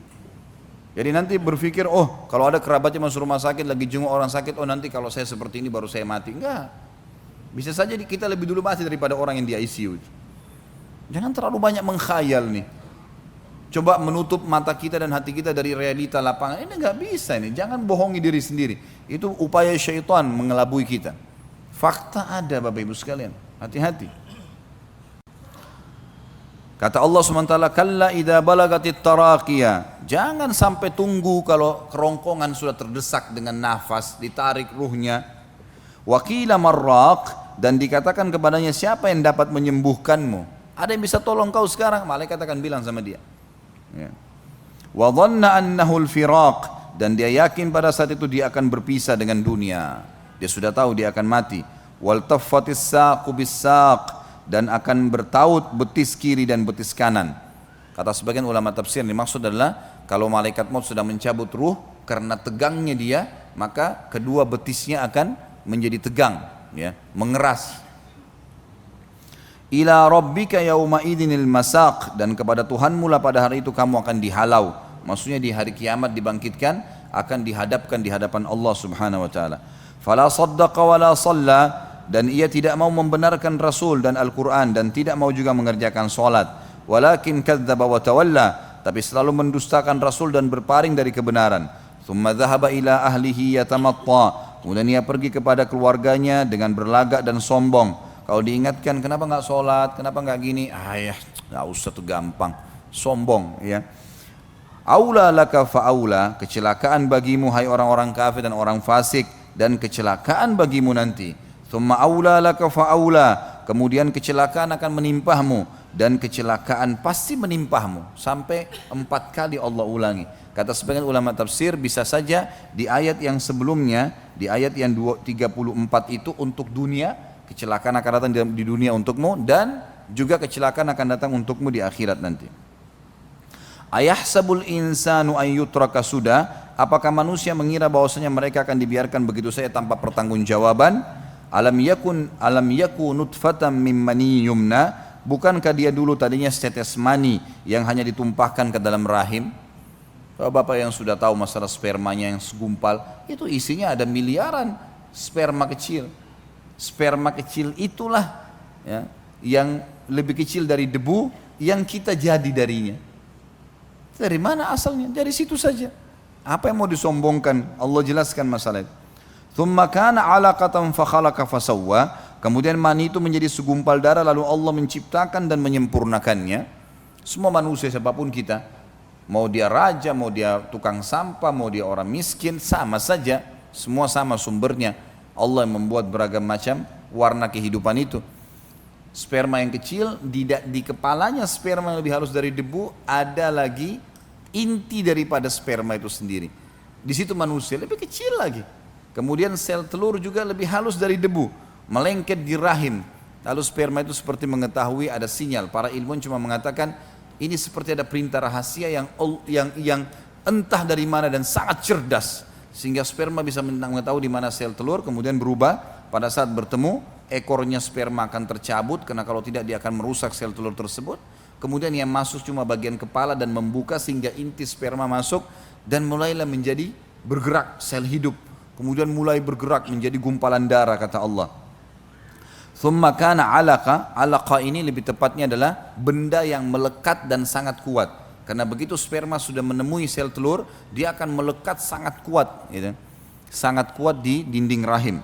Jadi nanti berpikir, oh kalau ada kerabatnya masuk rumah sakit, lagi jenguk orang sakit, oh nanti kalau saya seperti ini baru saya mati. Enggak. Bisa saja kita lebih dulu mati daripada orang yang di ICU itu. Jangan terlalu banyak mengkhayal nih. Coba menutup mata kita dan hati kita dari realita lapangan. Ini nggak bisa ini. Jangan bohongi diri sendiri. Itu upaya syaitan mengelabui kita. Fakta ada Bapak Ibu sekalian. Hati-hati. Kata Allah SWT, kalla idza balagatit taraqiyah. Jangan sampai tunggu kalau kerongkongan sudah terdesak dengan nafas, ditarik ruhnya. Wa qila marraq, dan dikatakan kepadanya, siapa yang dapat menyembuhkanmu? Ada yang bisa tolong kau sekarang? Malaikat akan bilang sama dia. Ya. Wa dhanna annahu al-firaq, dan dia yakin pada saat itu dia akan berpisah dengan dunia. Dia sudah tahu dia akan mati. Wal taffatis saqu bis-saq, dan akan bertaut betis kiri dan betis kanan. Kata sebagian ulama tafsir, ini maksud adalah kalau malaikat maut sedang mencabut ruh, karena tegangnya dia, maka kedua betisnya akan menjadi tegang, ya, mengeras. Ila rabbika yauma idinil masaq, dan kepada Tuhanmu lah pada hari itu kamu akan dihalau. Maksudnya di hari kiamat dibangkitkan, akan dihadapkan di hadapan Allah Subhanahu wa taala. Fala saddaqa wala shalla, dan ia tidak mau membenarkan Rasul dan Al-Quran, dan tidak mau juga mengerjakan salat. Walakin kadzdzaba wa tawalla, tapi selalu mendustakan Rasul dan berpaling dari kebenaran. Tsumma dzahaba ila ahlihi yatamatta, kemudian ia pergi kepada keluarganya dengan berlagak dan sombong. Kalau diingatkan, kenapa nggak sholat, kenapa nggak gini, ya nggak usah, tuh gampang, sombong, ya. Aula laka fa'aula, kecelakaan bagimu hai orang-orang kafir dan orang fasik, dan kecelakaan bagimu nanti. Tsumma aula laka fa'aula, kemudian kecelakaan akan menimpahmu, dan kecelakaan pasti menimpahmu, sampai 4 kali Allah ulangi. Kata sebagian ulama tafsir, bisa saja di ayat yang sebelumnya, di ayat yang 34 itu untuk dunia, kecelakaan akan datang di dunia untukmu, dan juga kecelakaan akan datang untukmu di akhirat nanti. Ayahsabul insanu an yutraka sudah, apakah manusia mengira bahwasanya mereka akan dibiarkan begitu saja tanpa pertanggungjawaban? Alam yakun nutfatan mim mani yumna, bukankah dia dulu tadinya setetes mani yang hanya ditumpahkan ke dalam rahim? Kalau Bapak yang sudah tahu masalah spermanya yang segumpal, itu isinya ada miliaran sperma kecil. Sperma kecil itulah, ya, yang lebih kecil dari debu yang kita jadi darinya. Dari mana asalnya? Dari situ saja. Apa yang mau disombongkan? Allah jelaskan masalah itu. Tsumma kana 'alaqatan fa khalaqa fa sawwa, kemudian mani itu menjadi segumpal darah, lalu Allah menciptakan dan menyempurnakannya. Semua manusia siapapun kita, mau dia raja, mau dia tukang sampah, mau dia orang miskin, sama saja, semua sama sumbernya. Allah yang membuat beragam macam warna kehidupan itu. Sperma yang kecil, di kepalanya sperma yang lebih halus dari debu, ada lagi inti daripada sperma itu sendiri. Di situ manusia lebih kecil lagi. Kemudian sel telur juga lebih halus dari debu, melengket di rahim. Lalu sperma itu seperti mengetahui ada sinyal. Para ilmuwan cuma mengatakan ini seperti ada perintah rahasia yang entah dari mana dan sangat cerdas, sehingga sperma bisa mengetahui di mana sel telur, kemudian berubah pada saat bertemu, ekornya sperma akan tercabut, karena kalau tidak dia akan merusak sel telur tersebut. Kemudian yang masuk cuma bagian kepala dan membuka sehingga inti sperma masuk, dan mulailah menjadi bergerak sel hidup, kemudian mulai bergerak menjadi gumpalan darah, kata Allah. Tsumma kana 'alaqa, 'alaqa ini lebih tepatnya adalah benda yang melekat dan sangat kuat. Karena begitu sperma sudah menemui sel telur, dia akan melekat sangat kuat, gitu. Sangat kuat di dinding rahim.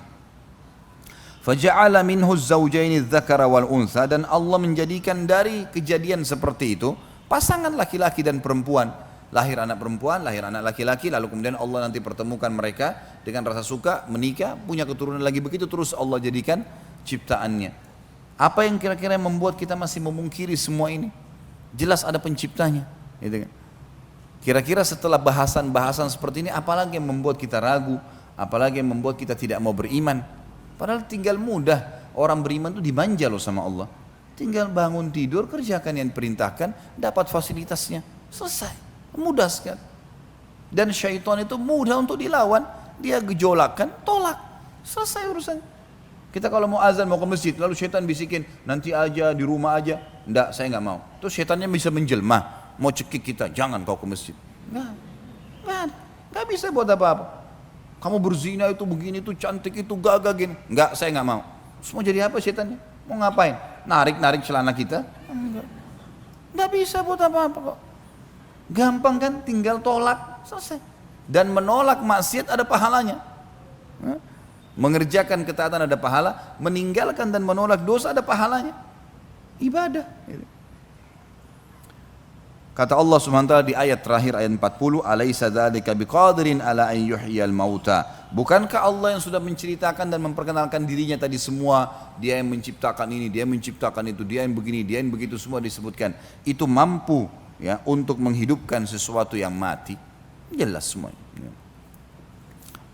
Faja'ala minhu az-zawjaini adz-dzakara wal untha, dan Allah menjadikan dari kejadian seperti itu pasangan laki-laki dan perempuan. Lahir anak perempuan, lahir anak laki-laki, lalu kemudian Allah nanti pertemukan mereka dengan rasa suka, menikah, punya keturunan lagi, begitu terus Allah jadikan ciptaannya. Apa yang kira-kira membuat kita masih memungkiri semua ini? Jelas ada penciptanya. Gitu kan? Kira-kira setelah bahasan-bahasan seperti ini, apalagi yang membuat kita ragu, apalagi yang membuat kita tidak mau beriman? Padahal tinggal mudah, orang beriman itu dimanja loh sama Allah. Tinggal bangun tidur, kerjakan yang diperintahkan, dapat fasilitasnya, selesai, mudah sekali. Dan syaitan itu mudah untuk dilawan, dia gejolakkan, tolak, selesai urusan. Kita kalau mau azan, mau ke masjid, lalu syaitan bisikin, nanti aja, di rumah aja. Enggak, saya enggak mau. Terus syaitannya bisa menjelma, mau cekik kita, jangan kau ke masjid. Enggak bisa buat apa-apa. Kamu berzina itu begini, itu cantik, itu gagah gini. Enggak, saya enggak mau. Semua jadi apa syaitannya? Mau ngapain? Narik-narik celana kita? Enggak bisa buat apa-apa kok. Gampang kan, tinggal tolak, selesai. Dan menolak maksiat ada pahalanya. Mengerjakan ketaatan ada pahala, meninggalkan dan menolak dosa ada pahalanya. Ibadah. Kata Allah Subhanahu wa taala di ayat terakhir ayat 40, "Alaisa dzalika biqadirin ala an yuhyiyal mauta." Bukankah Allah yang sudah menceritakan dan memperkenalkan dirinya tadi semua, Dia yang menciptakan ini, Dia yang menciptakan itu, Dia yang begini, Dia yang begitu, semua disebutkan. Itu mampu ya untuk menghidupkan sesuatu yang mati. Jelas semuanya.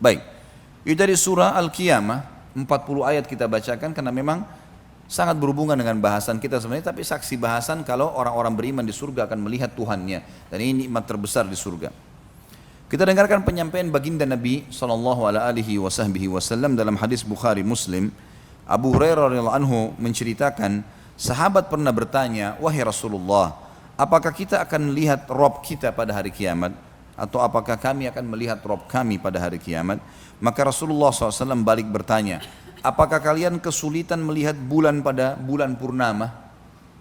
Baik. Itu dari surah Al-Qiyamah, 40 ayat kita bacakan karena memang sangat berhubungan dengan bahasan kita sebenarnya, tapi saksi bahasan kalau orang-orang beriman di surga akan melihat Tuhannya, dan ini nikmat terbesar di surga. Kita dengarkan penyampaian baginda Nabi SAW dalam hadis Bukhari Muslim. Abu Hurairah radhiyallahu anhu menceritakan, sahabat pernah bertanya, "Wahai Rasulullah, apakah kita akan melihat Rabb kita pada hari kiamat? Atau apakah kami akan melihat Rabb kami pada hari kiamat?" Maka Rasulullah SAW balik bertanya, "Apakah kalian kesulitan melihat bulan pada bulan purnama?"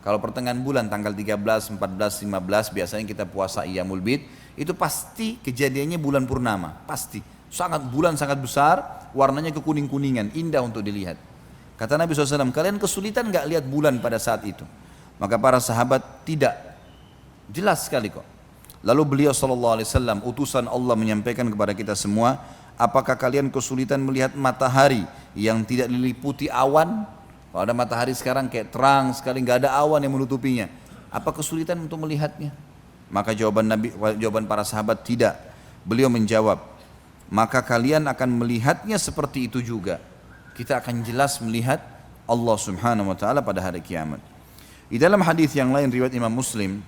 Kalau pertengahan bulan tanggal 13, 14, 15 biasanya kita puasa Iyamul Bid, itu pasti kejadiannya bulan purnama, pasti. Bulan sangat besar, warnanya kekuning-kuningan, indah untuk dilihat. Kata Nabi SAW, "Kalian kesulitan gak lihat bulan pada saat itu?" Maka para sahabat, "Tidak." Jelas sekali kok. Lalu beliau SAW, utusan Allah menyampaikan kepada kita semua, "Apakah kalian kesulitan melihat matahari yang tidak diliputi awan?" Kalau ada matahari sekarang kayak terang sekali, nggak ada awan yang menutupinya. Apa kesulitan untuk melihatnya? Maka jawaban para sahabat, "Tidak." Beliau menjawab, "Maka kalian akan melihatnya seperti itu juga." Kita akan jelas melihat Allah Subhanahu wa taala pada hari kiamat. Di dalam hadis yang lain riwayat Imam Muslim,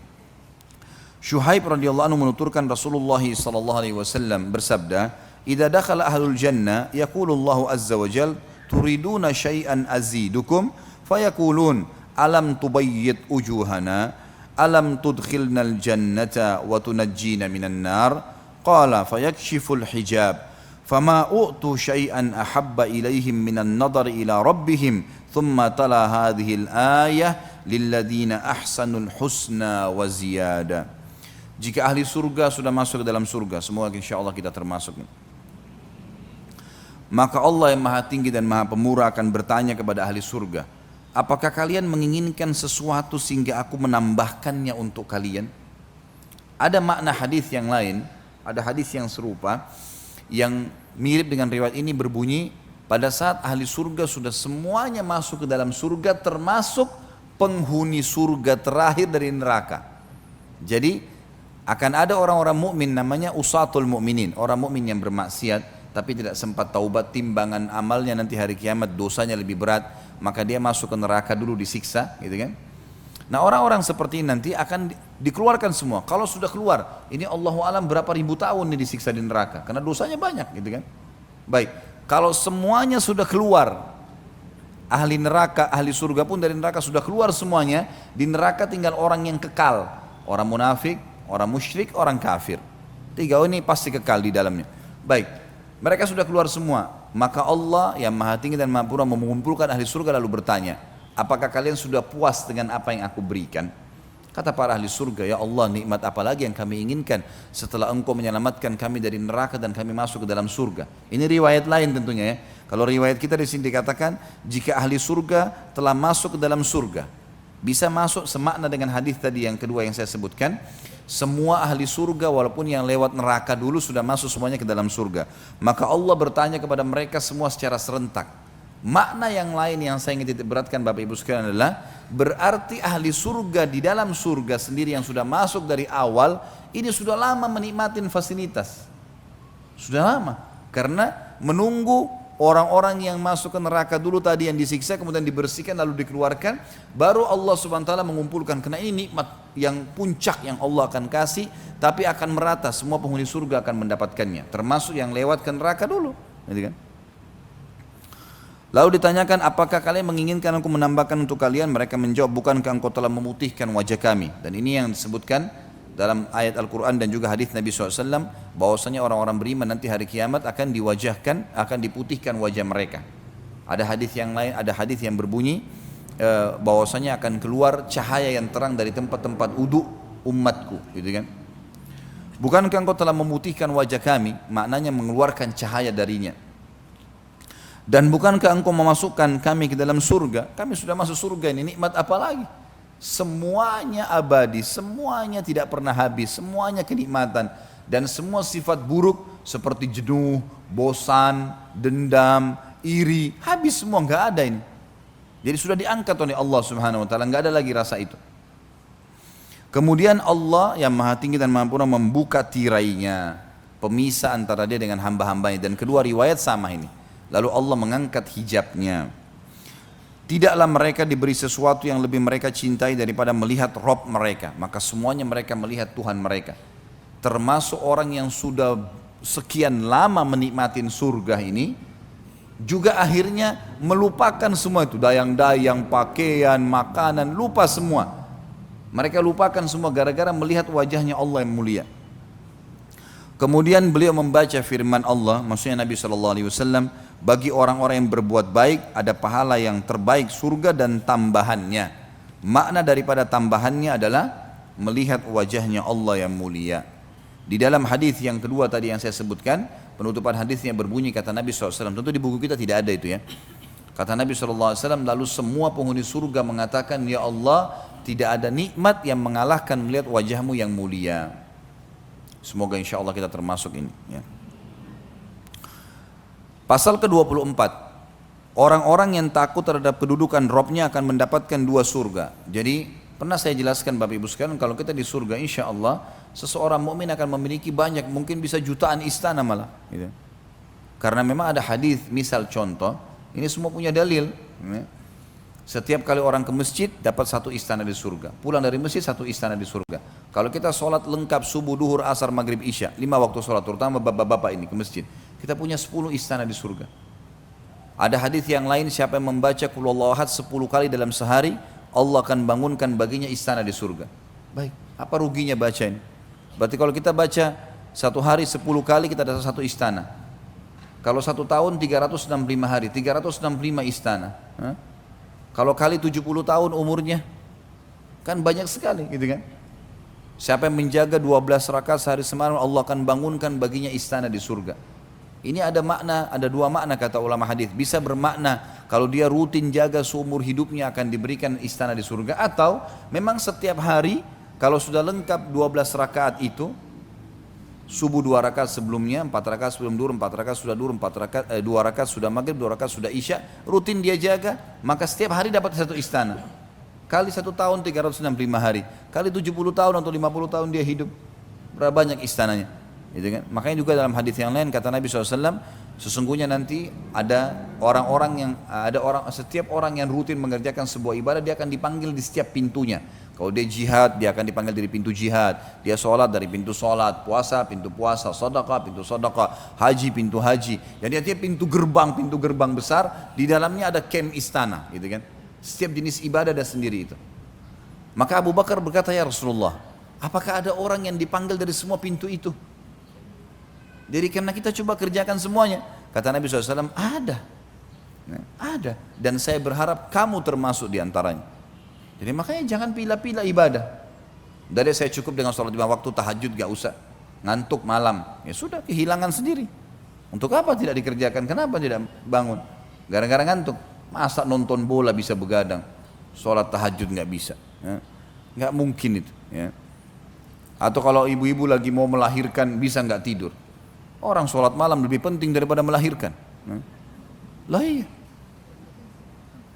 Syuhaib radhiyallahu anhu menuturkan Rasulullah sallallahu alaihi wasallam bersabda, "Idza dakhala ahlul jannah yaqulu Allahu azza wa jalla, turiduna syai'an azidukum fayaqulun alam tubayyid wujuhana alam tudkhilnal jannata wa tunajjina minan nar qala fayakshiful hijab fama u'tu syai'an ahabba ilaihim minan nadar ila rabbihim thumma tala hadhil ayah lilladina ahsanul husna wa ziyada." Jika ahli surga sudah masuk ke dalam surga, semoga insyaallah kita termasuk, maka Allah yang maha tinggi dan maha pemurah akan bertanya kepada ahli surga, "Apakah kalian menginginkan sesuatu sehingga aku menambahkannya untuk kalian?" Ada makna hadis yang lain, ada hadis yang serupa yang mirip dengan riwayat ini berbunyi, pada saat ahli surga sudah semuanya masuk ke dalam surga termasuk penghuni surga terakhir dari neraka. Jadi akan ada orang-orang mukmin namanya usatul mukminin, orang mukmin yang bermaksiat tapi tidak sempat taubat, timbangan amalnya nanti hari kiamat dosanya lebih berat, maka dia masuk ke neraka dulu disiksa, gitu kan. Nah, orang-orang seperti ini nanti akan dikeluarkan semua. Kalau sudah keluar, ini Allahu alam berapa ribu tahun nih disiksa di neraka karena dosanya banyak, gitu kan. Baik, kalau semuanya sudah keluar, ahli neraka, ahli surga pun dari neraka sudah keluar semuanya, di neraka tinggal orang yang kekal, orang munafik, orang musyrik, orang kafir. Tiga ini pasti kekal di dalamnya. Baik, mereka sudah keluar semua, maka Allah yang maha tinggi dan maha purah mengumpulkan ahli surga lalu bertanya, "Apakah kalian sudah puas dengan apa yang aku berikan?" Kata para ahli surga, "Ya Allah, nikmat apa lagi yang kami inginkan setelah Engkau menyelamatkan kami dari neraka dan kami masuk ke dalam surga?" Ini riwayat lain tentunya ya. Kalau riwayat kita di sini dikatakan, jika ahli surga telah masuk ke dalam surga, bisa masuk semakna dengan hadis tadi yang kedua yang saya sebutkan. Semua ahli surga walaupun yang lewat neraka dulu sudah masuk semuanya ke dalam surga. Maka Allah bertanya kepada mereka semua secara serentak. Makna yang lain yang saya ingin titik beratkan Bapak Ibu sekalian adalah, berarti ahli surga di dalam surga sendiri yang sudah masuk dari awal, ini sudah lama menikmatin fasilitas. Sudah lama. Karena menunggu orang-orang yang masuk ke neraka dulu tadi yang disiksa kemudian dibersihkan lalu dikeluarkan, baru Allah Subhanahu wa taala mengumpulkan. Karena ini nikmat yang puncak yang Allah akan kasih, tapi akan merata, semua penghuni surga akan mendapatkannya, termasuk yang lewat ke neraka dulu, gitu kan? Lalu ditanyakan, "Apakah kalian menginginkan aku menambahkan untuk kalian?" Mereka menjawab, "Bukankah engkau telah memutihkan wajah kami?" Dan ini yang disebutkan dalam ayat Al-Quran dan juga hadis Nabi SAW, bahwasanya orang-orang beriman nanti hari kiamat akan diwajahkan, akan diputihkan wajah mereka. Ada hadis yang lain, ada hadis yang berbunyi bahwasanya akan keluar cahaya yang terang dari tempat-tempat uduk umatku, gitu kan. Bukankah engkau telah memutihkan wajah kami? Maknanya mengeluarkan cahaya darinya. Dan bukankah engkau memasukkan kami ke dalam surga? Kami sudah masuk surga, ini nikmat apa lagi? Semuanya abadi, semuanya tidak pernah habis, semuanya kenikmatan. Dan semua sifat buruk seperti jenuh, bosan, dendam, iri, habis semua, nggak ada ini. Jadi sudah diangkat oleh Allah Subhanahu wa taala, nggak ada lagi rasa itu. Kemudian Allah yang maha tinggi dan maha sempurna membuka tirainya, pemisah antara dia dengan hamba-hambanya, dan kedua riwayat sama ini. Lalu Allah mengangkat hijabnya. Tidaklah mereka diberi sesuatu yang lebih mereka cintai daripada melihat Rob mereka, maka semuanya mereka melihat Tuhan mereka. Termasuk orang yang sudah sekian lama menikmatin surga ini, juga akhirnya melupakan semua itu, dayang-dayang, pakaian, makanan, lupa semua. Mereka lupakan semua gara-gara melihat wajahnya Allah yang mulia. Kemudian beliau membaca firman Allah, maksudnya Nabi SAW, bagi orang-orang yang berbuat baik ada pahala yang terbaik, surga dan tambahannya. Makna daripada tambahannya adalah melihat wajahnya Allah yang mulia. Di dalam hadis yang kedua tadi yang saya sebutkan, penutupan hadisnya berbunyi kata Nabi SAW, tentu di buku kita tidak ada itu ya. Kata Nabi SAW, lalu semua penghuni surga mengatakan, ya Allah, tidak ada nikmat yang mengalahkan melihat wajahmu yang mulia. Semoga insya Allah kita termasuk ini ya. Pasal ke-24, orang-orang yang takut terhadap kedudukan Robnya akan mendapatkan dua surga. Jadi pernah saya jelaskan Bapak Ibu sekalian, kalau kita di surga insya Allah seseorang mukmin akan memiliki banyak, mungkin bisa jutaan istana malah gitu. Karena memang ada hadis, misal contoh, ini semua punya dalil ya. Setiap kali orang ke masjid dapat satu istana di surga, pulang dari masjid satu istana di surga. Kalau kita sholat lengkap subuh, duhur, asar, maghrib, isya, 5 waktu sholat, terutama bapak-bapak ini ke masjid, kita punya 10 istana di surga. Ada hadis yang lain, siapa yang membaca Qul Huwallahu Ahad 10 kali dalam sehari, Allah akan bangunkan baginya istana di surga. Baik, apa ruginya baca ini? Berarti kalau kita baca satu hari 10 kali kita ada satu istana. Kalau satu tahun 365 hari, 365 istana. Kalau kali 70 tahun umurnya, kan banyak sekali gitu kan. Siapa yang menjaga 12 rakaat sehari semalam, Allah akan bangunkan baginya istana di surga. Ini ada makna, ada dua makna kata ulama hadis. Bisa bermakna kalau dia rutin jaga seumur hidupnya akan diberikan istana di surga, atau memang setiap hari kalau sudah lengkap 12 rakaat itu, subuh 2 rakaat sebelumnya, 4 rakaat sebelum duhur, 4 rakaat sudah duhur, 2 rakaat sudah maghrib, 2 rakaat sudah isya, rutin dia jaga, maka setiap hari dapat satu istana. Kali 1 tahun 365 hari, kali 70 tahun atau 50 tahun dia hidup, berapa banyak istananya gitu kan? Makanya juga dalam hadis yang lain kata Nabi SAW, sesungguhnya nanti ada orang-orang yang setiap orang yang rutin mengerjakan sebuah ibadah, dia akan dipanggil di setiap pintunya. Kalau dia jihad, dia akan dipanggil dari pintu jihad. Dia sholat dari pintu sholat, puasa, pintu puasa, sedekah, pintu sedekah, haji, pintu haji. Jadi dia pintu gerbang besar, di dalamnya ada kem istana, gitu kan. Setiap jenis ibadah ada sendiri itu. Maka Abu Bakar berkata, ya Rasulullah, apakah ada orang yang dipanggil dari semua pintu itu? Jadi karena kita coba kerjakan semuanya. Kata Nabi SAW, ada. Ada. Dan saya berharap kamu termasuk diantaranya. Jadi makanya jangan pilih-pilih ibadah. Dari saya cukup dengan sholat 5 waktu, tahajud gak usah, ngantuk malam, ya sudah kehilangan sendiri. Untuk apa tidak dikerjakan? Kenapa tidak bangun? Gara-gara ngantuk. Masa nonton bola bisa begadang, sholat tahajud gak bisa ya? Gak mungkin itu ya. Atau kalau ibu-ibu lagi mau melahirkan bisa gak tidur. Orang sholat malam lebih penting daripada melahirkan ya? Lah iya.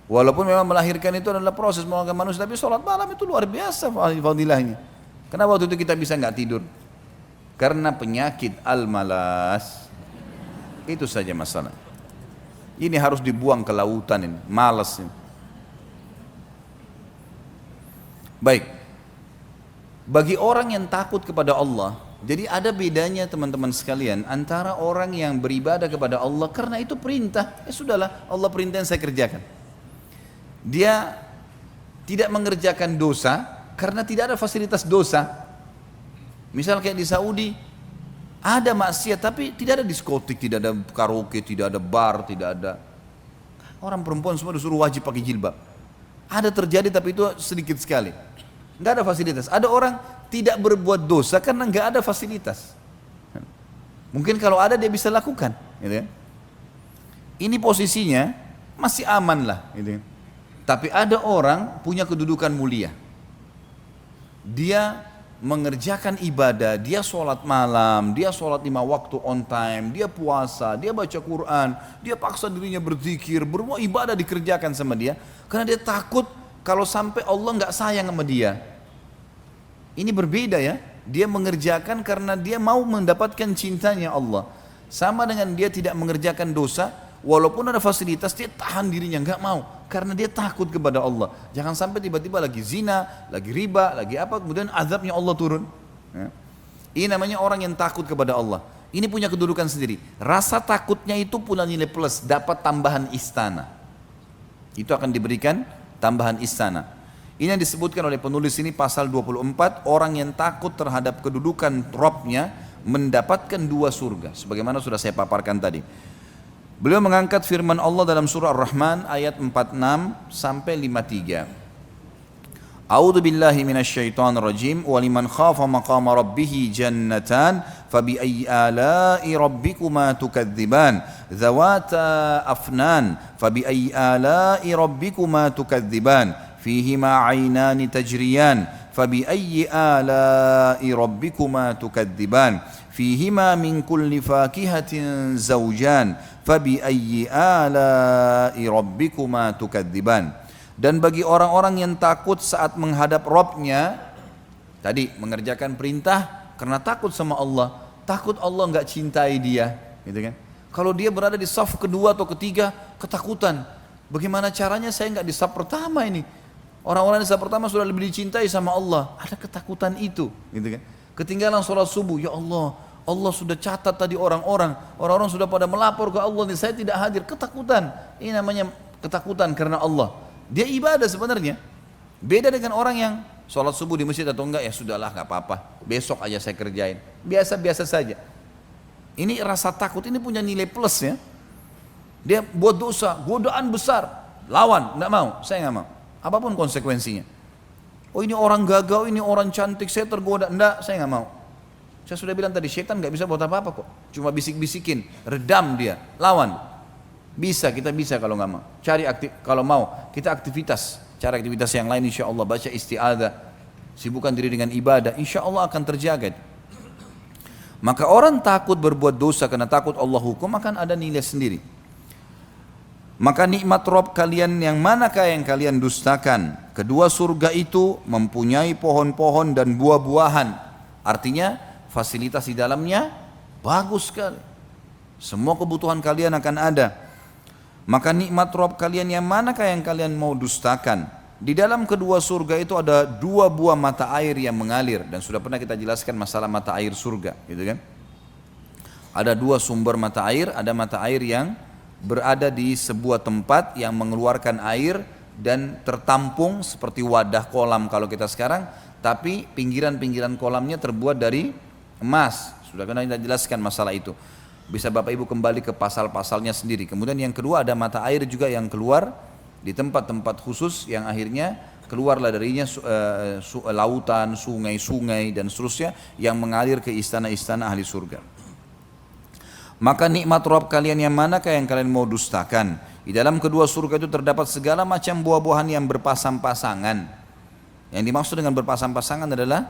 Walaupun memang melahirkan itu adalah proses melahirkan manusia, tapi sholat malam itu luar biasa fadilahnya. Kenapa waktu itu kita bisa nggak tidur? Karena penyakit al-malas. Itu saja masalah. Ini harus dibuang ke lautan ini, malas ini. Baik. Bagi orang yang takut kepada Allah, jadi ada bedanya teman-teman sekalian antara orang yang beribadah kepada Allah karena itu perintah, ya sudahlah Allah perintah yang saya kerjakan. Dia tidak mengerjakan dosa karena tidak ada fasilitas dosa. Misal kayak di Saudi ada maksiat tapi tidak ada diskotik, tidak ada karaoke, tidak ada bar, tidak ada. Orang perempuan semua disuruh wajib pakai jilbab. Ada terjadi tapi itu sedikit sekali. Nggak ada fasilitas. Ada orang tidak berbuat dosa karena nggak ada fasilitas. Mungkin kalau ada dia bisa lakukan, gitu ya. Ini posisinya masih aman lah, gitu ya. Tapi ada orang punya kedudukan mulia. Dia mengerjakan ibadah, dia sholat malam, dia sholat 5 waktu on time, dia puasa, dia baca Quran, dia paksa dirinya berzikir, berbuat ibadah dikerjakan sama dia, karena dia takut kalau sampai Allah nggak sayang sama dia. Ini berbeda ya, dia mengerjakan karena dia mau mendapatkan cintanya Allah. Sama dengan dia tidak mengerjakan dosa, walaupun ada fasilitas dia tahan dirinya, nggak mau, karena dia takut kepada Allah. Jangan sampai tiba-tiba lagi zina, lagi riba, lagi apa, kemudian azabnya Allah turun. Ya. Ini namanya orang yang takut kepada Allah. Ini punya kedudukan sendiri. Rasa takutnya itu punya nilai plus, dapat tambahan istana. Itu akan diberikan tambahan istana. Ini yang disebutkan oleh penulis ini pasal 24, orang yang takut terhadap kedudukan Robnya mendapatkan 2 surga. Sebagaimana sudah saya paparkan tadi. Beliau mengangkat firman Allah dalam surah Ar-Rahman ayat 46 sampai 53. A'udzu billahi minasyaitonir rajim wa liman khafa maqama rabbih jannatan fabiayyi ala'i rabbikuma tukadziban dzawata afnan fabiayyi ala'i rabbikuma tukadziban fihima 'ainani tajriyan fabiayyi ala'i rabbikuma tukadziban fihima min kulli fakihatin zawjan fabiayyi ala'i rabbikuma tukadziban. Dan bagi orang-orang yang takut saat menghadap Rabbnya, tadi mengerjakan perintah karena takut sama Allah, takut Allah nggak cintai dia, gitu kan? Kalau dia berada di saf kedua atau ketiga, ketakutan. Bagaimana caranya saya nggak di saf pertama ini? Orang-orang di saf pertama sudah lebih dicintai sama Allah, ada ketakutan itu, gitu kan? Ketinggalan sholat subuh, ya Allah, Allah sudah catat tadi orang-orang sudah pada melapor ke Allah nih, saya tidak hadir, ketakutan. Ini namanya ketakutan karena Allah. Dia ibadah sebenarnya. Beda dengan orang yang sholat subuh di masjid atau enggak, ya sudahlah nggak apa-apa, besok aja saya kerjain, biasa-biasa saja. Ini rasa takut ini punya nilai plus ya. Dia buat dosa, godaan besar, lawan, nggak mau, saya nggak mau, apapun konsekuensinya. Oh ini orang gagal, ini orang cantik, saya tergoda, enggak, saya nggak mau. Saya sudah bilang tadi, syaitan nggak bisa buat apa-apa kok, cuma bisik-bisikin, redam dia, lawan. Bisa, kita bisa kalau nggak mau. Kalau mau, kita aktivitas, cara aktivitas yang lain insya Allah, baca isti'adzah, sibukkan diri dengan ibadah, insya Allah akan terjaga. Maka orang takut berbuat dosa karena takut Allah hukum akan ada nilai sendiri. Maka nikmat Rabb kalian yang manakah yang kalian dustakan? Kedua surga itu mempunyai pohon-pohon dan buah-buahan. Artinya fasilitas di dalamnya bagus sekali. Semua kebutuhan kalian akan ada. Maka nikmat Rabb kalian yang manakah yang kalian mau dustakan? Di dalam kedua surga itu ada 2 buah mata air yang mengalir, dan sudah pernah kita jelaskan masalah mata air surga, gitu kan? Ada 2 sumber mata air, ada mata air yang berada di sebuah tempat yang mengeluarkan air dan tertampung seperti wadah kolam kalau kita sekarang, tapi pinggiran-pinggiran kolamnya terbuat dari emas. Sudah pernah kita jelaskan masalah itu. Bisa Bapak Ibu kembali ke pasal-pasalnya sendiri. Kemudian yang kedua ada mata air juga yang keluar di tempat-tempat khusus yang akhirnya keluarlah darinya lautan, sungai-sungai dan seterusnya yang mengalir ke istana-istana ahli surga. Maka nikmat Rabb kalian yang manakah yang kalian mau dustakan? Di dalam kedua surga itu terdapat segala macam buah-buahan yang berpasang-pasangan. Yang dimaksud dengan berpasang-pasangan adalah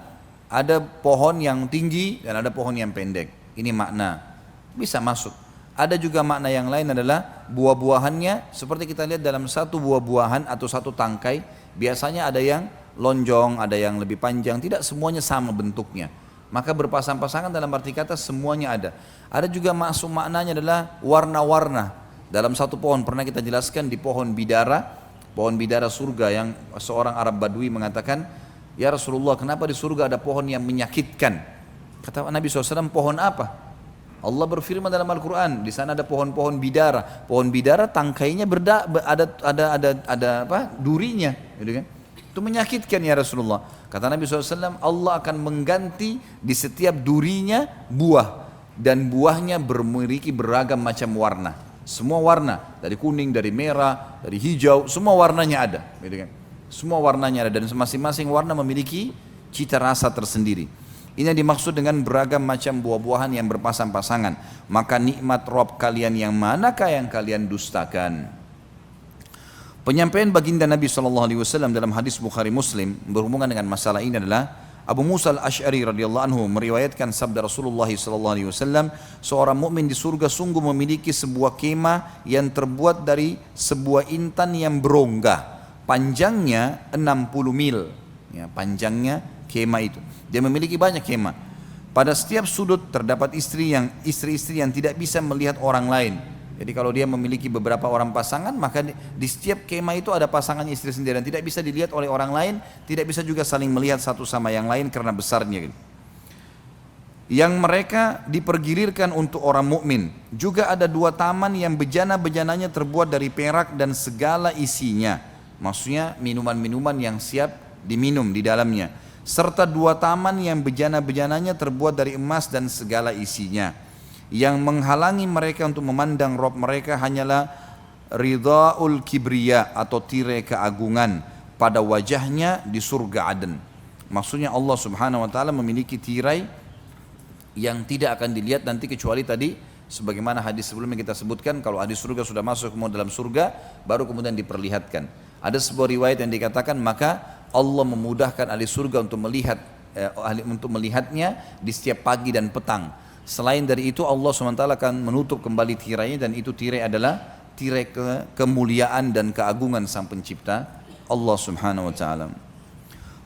ada pohon yang tinggi dan ada pohon yang pendek. Ini makna. Bisa masuk. Ada juga makna yang lain adalah buah-buahannya seperti kita lihat dalam satu buah-buahan atau satu tangkai, biasanya ada yang lonjong, ada yang lebih panjang, tidak semuanya sama bentuknya. Maka berpasang-pasangan dalam arti kata semuanya ada. Ada juga masuk maknanya adalah warna-warna. Dalam satu pohon pernah kita jelaskan di pohon bidara surga yang seorang Arab Badui mengatakan, "Ya Rasulullah, kenapa di surga ada pohon yang menyakitkan?" Kata Nabi SAW, "Pohon apa?" Allah berfirman dalam Al-Quran, di sana ada pohon-pohon bidara. Pohon bidara tangkainya ada durinya, gitu kan? Itu menyakitkan ya Rasulullah. Kata Nabi SAW, Allah akan mengganti di setiap durinya buah, dan buahnya memiliki beragam macam warna. Semua warna, dari kuning, dari merah, dari hijau, semua warnanya ada, gitu kan? Semua warnanya ada, dan masing-masing warna memiliki cita rasa tersendiri. Ini yang dimaksud dengan beragam macam buah-buahan yang berpasang-pasangan. Maka nikmat Rabb kalian yang manakah yang kalian dustakan? Penyampaian baginda Nabi SAW dalam hadis Bukhari Muslim berhubungan dengan masalah ini adalah Abu Musa al-Ash'ari radhiyallahu anhu meriwayatkan sabda Rasulullah SAW, seorang mukmin di surga sungguh memiliki sebuah kemah yang terbuat dari sebuah intan yang berongga, panjangnya 60 mil, ya, panjangnya kemah itu. Dia memiliki banyak kemah. Pada setiap sudut terdapat istri-istri yang tidak bisa melihat orang lain. Jadi kalau dia memiliki beberapa orang pasangan, maka di setiap kemah itu ada pasangan istri sendiri dan tidak bisa dilihat oleh orang lain, tidak bisa juga saling melihat satu sama yang lain karena besarnya. Yang mereka dipergilirkan untuk orang mukmin. Juga ada 2 taman yang bejana-bejananya terbuat dari perak dan segala isinya. Maksudnya minuman-minuman yang siap diminum di dalamnya. Serta 2 taman yang bejana-bejananya terbuat dari emas dan segala isinya. Yang menghalangi mereka untuk memandang Rabb mereka hanyalah ridhaul kibriya atau tirai keagungan pada wajahnya di surga Aden. Maksudnya Allah Subhanahu wa taala memiliki tirai yang tidak akan dilihat nanti kecuali tadi sebagaimana hadis sebelumnya kita sebutkan, kalau ahli surga sudah masuk ke dalam surga baru kemudian diperlihatkan. Ada sebuah riwayat yang dikatakan maka Allah memudahkan ahli surga untuk melihatnya di setiap pagi dan petang. Selain dari itu Allah SWT akan menutup kembali tirainya, dan itu tirai adalah tirai kemuliaan dan keagungan Sang Pencipta Allah Subhanahu wa taala.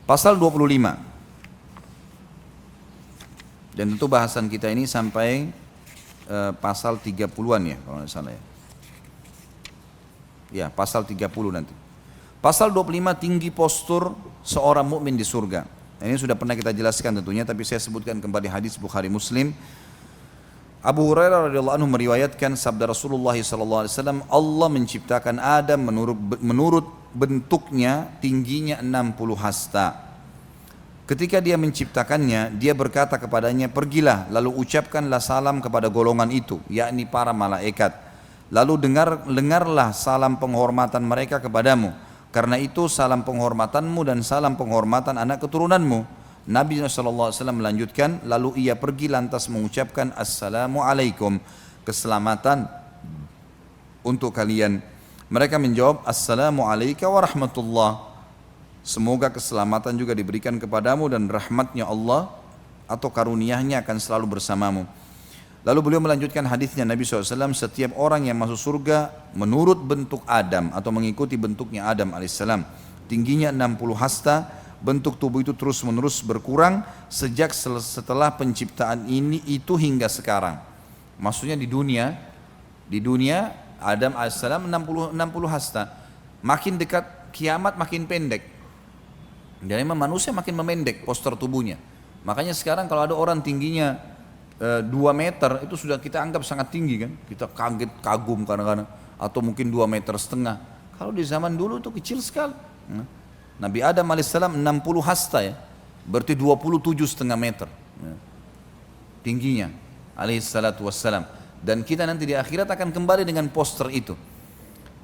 Pasal 25. Dan tentu bahasan kita ini sampai pasal 30-an ya kalau tidak salah ya. Ya, pasal 30 nanti. Pasal 25 tinggi postur seorang mukmin di surga. Ini sudah pernah kita jelaskan tentunya, tapi saya sebutkan kembali hadis Bukhari Muslim. Abu Hurairah radhiyallahu anhu meriwayatkan sabda Rasulullah SAW, Allah menciptakan Adam menurut bentuknya tingginya 60 hasta. Ketika dia menciptakannya, dia berkata kepadanya, pergilah lalu ucapkanlah salam kepada golongan itu, yakni para malaikat. Lalu dengarlah salam penghormatan mereka kepadamu. Karena itu salam penghormatanmu dan salam penghormatan anak keturunanmu. Nabi SAW melanjutkan, lalu ia pergi lantas mengucapkan Assalamualaikum, keselamatan untuk kalian. Mereka menjawab, Assalamualaikum warahmatullah. Semoga keselamatan juga diberikan kepadamu dan rahmatnya Allah atau karunia-Nya akan selalu bersamamu. Lalu beliau melanjutkan hadisnya Nabi SAW, setiap orang yang masuk surga menurut bentuk Adam atau mengikuti bentuknya Adam alaihissalam, tingginya 60 hasta, bentuk tubuh itu terus menerus berkurang sejak setelah penciptaan ini itu hingga sekarang. Maksudnya di dunia Adam alaihissalam 60 hasta, makin dekat kiamat makin pendek. Dan memang manusia makin memendek postur tubuhnya. Makanya sekarang kalau ada orang tingginya 2 meter itu sudah kita anggap sangat tinggi kan, kita kaget kagum kadang-kadang, atau mungkin 2,5 meter. Kalau di zaman dulu itu kecil sekali. Nabi Adam alaihissalam 60 hasta ya, berarti 27,5 meter tingginya alaihissalatu wassalam. Dan kita nanti di akhirat akan kembali dengan poster itu.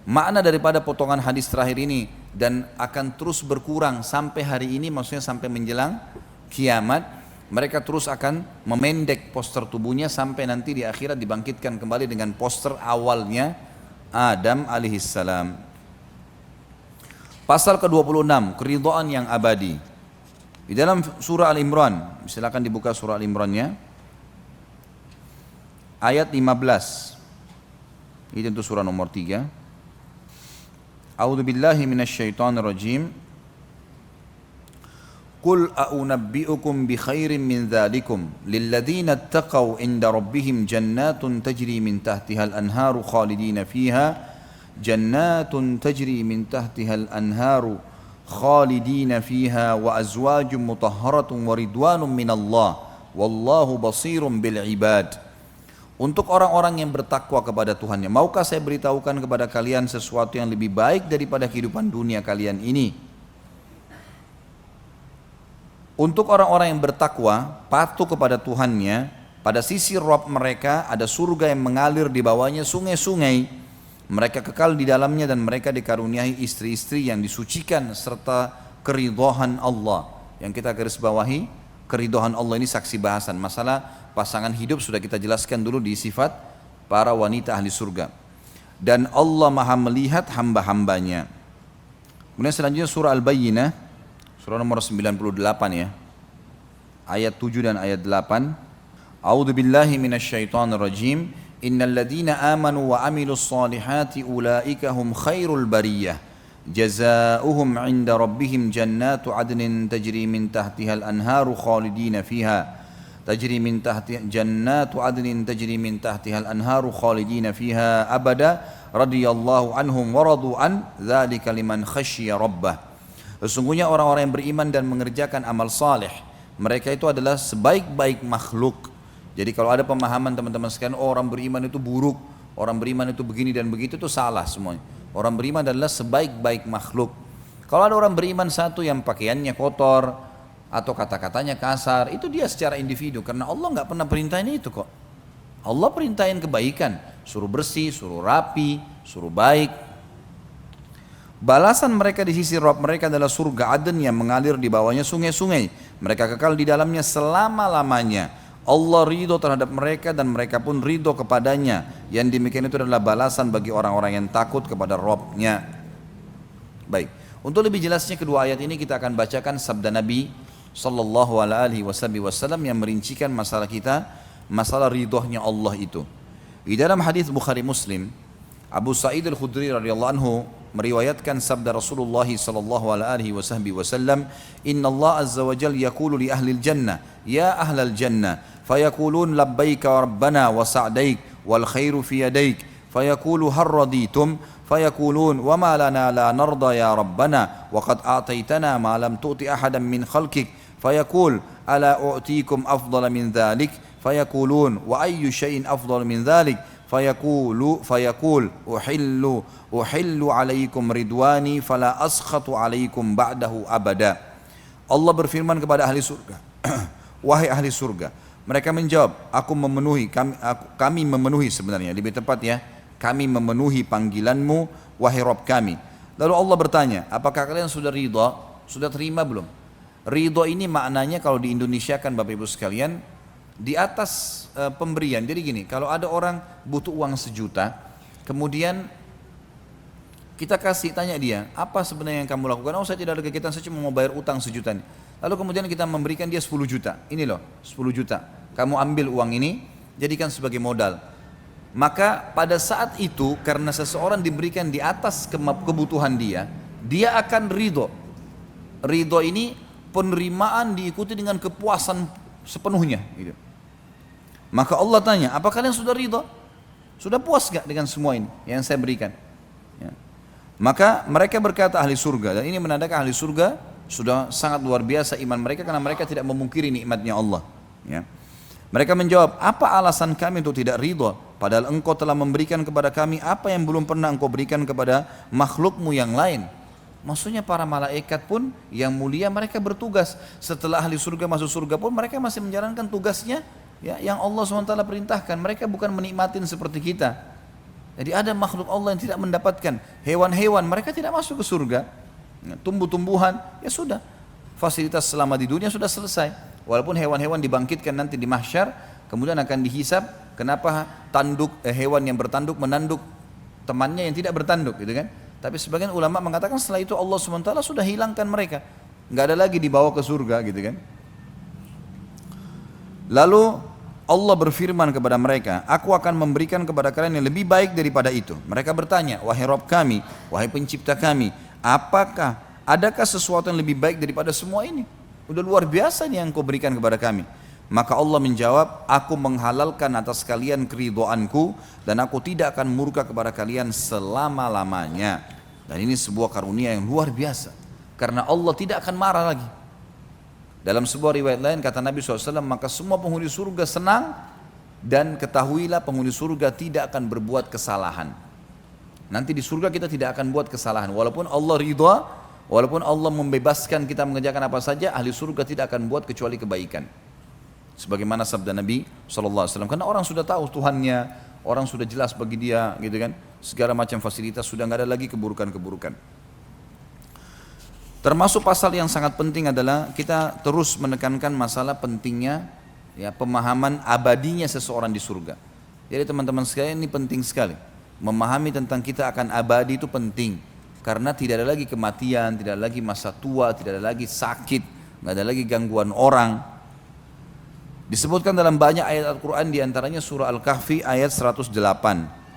Makna daripada potongan hadis terakhir ini, dan akan terus berkurang sampai hari ini, maksudnya sampai menjelang kiamat. Mereka terus akan memendek poster tubuhnya sampai nanti di akhirat dibangkitkan kembali dengan poster awalnya Adam alaihissalam. Pasal ke-26, keridhaan yang abadi. Di dalam surah Al-Imran, silakan dibuka surah Al-Imran-nya. Ayat 15. Ini tentu surah nomor 3. A'udzu billahi minasyaitonir rajim. Qul a'unabbi'ukum bi khairin min dzalikum lilladzina ittaqaw 'inda rabbihim jannatun tajri min tahtiha al-anharu khalidina fiha jannatun tajri min tahtiha al-anharu khalidina fiha wa azwajun mutahharatun wa ridwanun minallah wallahu basirun bil ibad. Untuk orang-orang yang bertakwa kepada Tuhannya, maukah saya beritahukan kepada kalian sesuatu yang lebih baik daripada kehidupan dunia kalian ini? Untuk orang-orang yang bertakwa, patuh kepada Tuhannya, pada sisi Rabb mereka ada surga yang mengalir di bawahnya sungai-sungai. Mereka kekal di dalamnya dan mereka dikaruniai istri-istri yang disucikan serta keridhaan Allah. yang kita garis bawahi, keridhaan Allah ini saksi bahasan. Masalah pasangan hidup sudah kita jelaskan dulu di sifat para wanita ahli surga. Dan Allah maha melihat hamba-hambanya. Kemudian selanjutnya surah Al-Bayyinah, surah nomor 98 ya, ayat 7 dan ayat 8. A'udzu billahi minasyaitonir rajim. Innal ladzina amanu wa amilus solihati ulaika hum khairul bariyah. Jazaohum 'inda rabbihim jannatu 'adnin tajri min tahtiha al-anharu khalidina fiha. Tajri min tahtiha jannatu 'adnin tajri min tahtiha al-anharu khalidina fiha abada radhiyallahu anhum wa radu an dzalika liman khasyiya rabbah. Sesungguhnya orang-orang yang beriman dan mengerjakan amal saleh, mereka itu adalah sebaik-baik makhluk. Jadi kalau ada pemahaman teman-teman sekalian, oh, orang beriman itu buruk, orang beriman itu begini dan begitu, itu salah semuanya. Orang beriman adalah sebaik-baik makhluk. Kalau ada orang beriman satu yang pakaiannya kotor atau kata-katanya kasar, itu dia secara individu, karena Allah nggak pernah perintahin itu kok. Allah perintahin kebaikan, suruh bersih, suruh rapi, suruh baik. Balasan mereka di sisi Rabb mereka adalah surga Aden yang mengalir di bawahnya sungai-sungai. Mereka kekal di dalamnya selama-lamanya. Allah ridho terhadap mereka dan mereka pun ridho kepadanya. Yang demikian itu adalah balasan bagi orang-orang yang takut kepada Rabb-nya. Baik, untuk lebih jelasnya kedua ayat ini kita akan bacakan sabda Nabi sallallahu alaihi wasallam yang merincikan masalah kita, masalah ridhonya Allah itu. Di dalam hadis Bukhari Muslim, Abu Sa'id Al-Khudri radhiyallahu anhu meriwayatkan sabda Rasulullah sallallahu alaihi wasallam, "Inna Allah azza wa jalla yaqulu li ahli al-jannah, ya ahlal jannah, fayaqulun labbaika wa rabbana wa sa'daik wal khairu fi yadaik, fayaqulu har raditum, fayaqulun wa ma lana la narda ya rabbana wa qad a'taytana ma lam tu'ti ahadan min khalqik, fayaqul ala u'tikum afdala min dhalik, fayaqulun wa ayyu shay'in afdal min dhalik, fayaqul uhillu alaikum ridwani fala askhatu alaikum ba'dahu abada." Allah berfirman kepada ahli surga, wahai ahli surga. Mereka menjawab, kami memenuhi, sebenarnya lebih tepat ya, kami memenuhi panggilanmu wahai Rabb kami. Lalu Allah bertanya, apakah kalian sudah ridha? Sudah terima belum? Ridha ini maknanya kalau di Indonesia kan Bapak Ibu sekalian, di atas pemberian. Jadi gini, kalau ada orang butuh uang 1 juta, kemudian kita kasih, tanya dia, apa sebenarnya yang kamu lakukan? Oh, saya tidak ada kegiatan, saya cuma mau bayar utang 1 juta. Lalu kemudian kita memberikan dia 10 juta. Ini loh, 10 juta. Kamu ambil uang ini, jadikan sebagai modal. Maka pada saat itu, karena seseorang diberikan di atas kebutuhan dia akan ridho. Ridho ini penerimaan diikuti dengan kepuasan sepenuhnya. Gitu. Maka Allah tanya, apa kalian sudah ridho? Sudah puas gak dengan semua ini yang saya berikan? Ya. Maka mereka berkata ahli surga, dan ini menandakan ahli surga sudah sangat luar biasa iman mereka, karena mereka tidak memungkiri nikmatnya Allah. Ya. Mereka menjawab, apa alasan kami untuk tidak ridho? Padahal engkau telah memberikan kepada kami apa yang belum pernah engkau berikan kepada makhlukmu yang lain. Maksudnya para malaikat pun yang mulia mereka bertugas. Setelah ahli surga masuk surga pun mereka masih menjalankan tugasnya ya, yang Allah SWT perintahkan. Mereka bukan menikmatin seperti kita. Jadi ada makhluk Allah yang tidak mendapatkan. Hewan-hewan mereka tidak masuk ke surga. Tumbuh-tumbuhan ya sudah, fasilitas selama di dunia sudah selesai. Walaupun hewan-hewan dibangkitkan nanti di mahsyar, kemudian akan dihisab. Kenapa hewan yang bertanduk menanduk temannya yang tidak bertanduk, gitu kan? Tapi sebagian ulama mengatakan setelah itu Allah SWT sudah hilangkan mereka, nggak ada lagi dibawa ke surga, gitu kan? Lalu Allah berfirman kepada mereka, aku akan memberikan kepada kalian yang lebih baik daripada itu. Mereka bertanya, wahai Rabb kami, wahai pencipta kami, adakah sesuatu yang lebih baik daripada semua ini? Udah luar biasa nih yang kau berikan kepada kami. Maka Allah menjawab, aku menghalalkan atas kalian keridhoanku dan aku tidak akan murka kepada kalian selama-lamanya. Dan ini sebuah karunia yang luar biasa, karena Allah tidak akan marah lagi. Dalam sebuah riwayat lain kata Nabi SAW, maka semua penghuni surga senang, dan ketahuilah penghuni surga tidak akan berbuat kesalahan. Nanti di surga kita tidak akan buat kesalahan, walaupun Allah ridha, walaupun Allah membebaskan kita mengerjakan apa saja, ahli surga tidak akan buat kecuali kebaikan. Sebagaimana sabda Nabi SAW, karena orang sudah tahu Tuhannya, orang sudah jelas bagi dia, gitu kan, segala macam fasilitas, sudah nggak ada lagi keburukan-keburukan. Termasuk pasal yang sangat penting adalah kita terus menekankan masalah pentingnya ya pemahaman abadinya seseorang di surga. Jadi teman-teman sekalian, ini penting sekali. Memahami tentang kita akan abadi itu penting. Karena tidak ada lagi kematian, tidak ada lagi masa tua, tidak ada lagi sakit, nggak ada lagi gangguan orang. Disebutkan dalam banyak ayat Al-Quran, diantaranya surah Al-Kahfi ayat 108.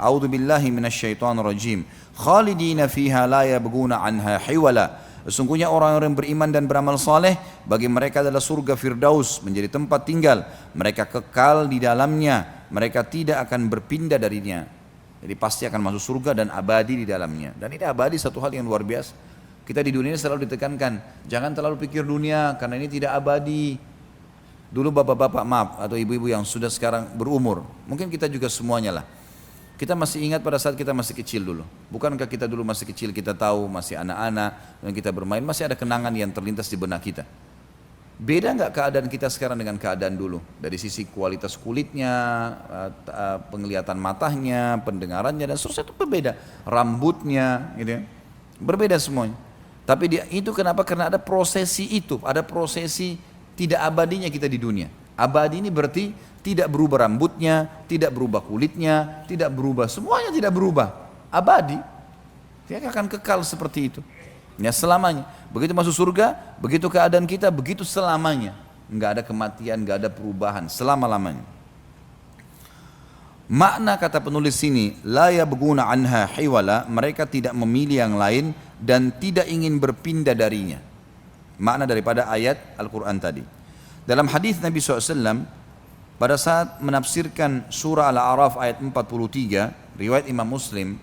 A'udzu billahi minasyaitonir rajim. Khalidina fiha la yabghuna anha hiwala. Sesungguhnya orang-orang beriman dan beramal saleh, bagi mereka adalah surga Firdaus menjadi tempat tinggal. Mereka kekal di dalamnya, mereka tidak akan berpindah darinya. Jadi pasti akan masuk surga dan abadi di dalamnya. Dan ini abadi satu hal yang luar biasa. Kita di dunia selalu ditekankan, jangan terlalu pikir dunia karena ini tidak abadi. Dulu bapak-bapak maaf atau ibu-ibu yang sudah sekarang berumur, mungkin kita juga semuanya lah. Kita masih ingat pada saat kita masih kecil dulu. Bukankah kita dulu masih kecil, kita tahu masih anak-anak dan kita bermain, masih ada kenangan yang terlintas di benak kita. Beda nggak keadaan kita sekarang dengan keadaan dulu? Dari sisi kualitas kulitnya, penglihatan matanya, pendengarannya dan seterusnya itu berbeda. Rambutnya, gitu ya, berbeda semuanya. Tapi itu kenapa? Karena ada prosesi itu, ada prosesi tidak abadinya kita di dunia. Abadi ini berarti tidak berubah rambutnya, tidak berubah kulitnya, tidak berubah, semuanya tidak berubah. Abadi, dia akan kekal seperti itu. Ya selamanya. Begitu masuk surga, begitu keadaan kita, begitu selamanya. Enggak ada kematian, enggak ada perubahan, selama-lamanya. Makna kata penulis sini, la yabghuna anha hiwala, mereka tidak memilih yang lain dan tidak ingin berpindah darinya. Makna daripada ayat Al-Quran tadi. Dalam hadis Nabi SAW, pada saat menafsirkan surah Al-A'raf ayat 43, riwayat Imam Muslim,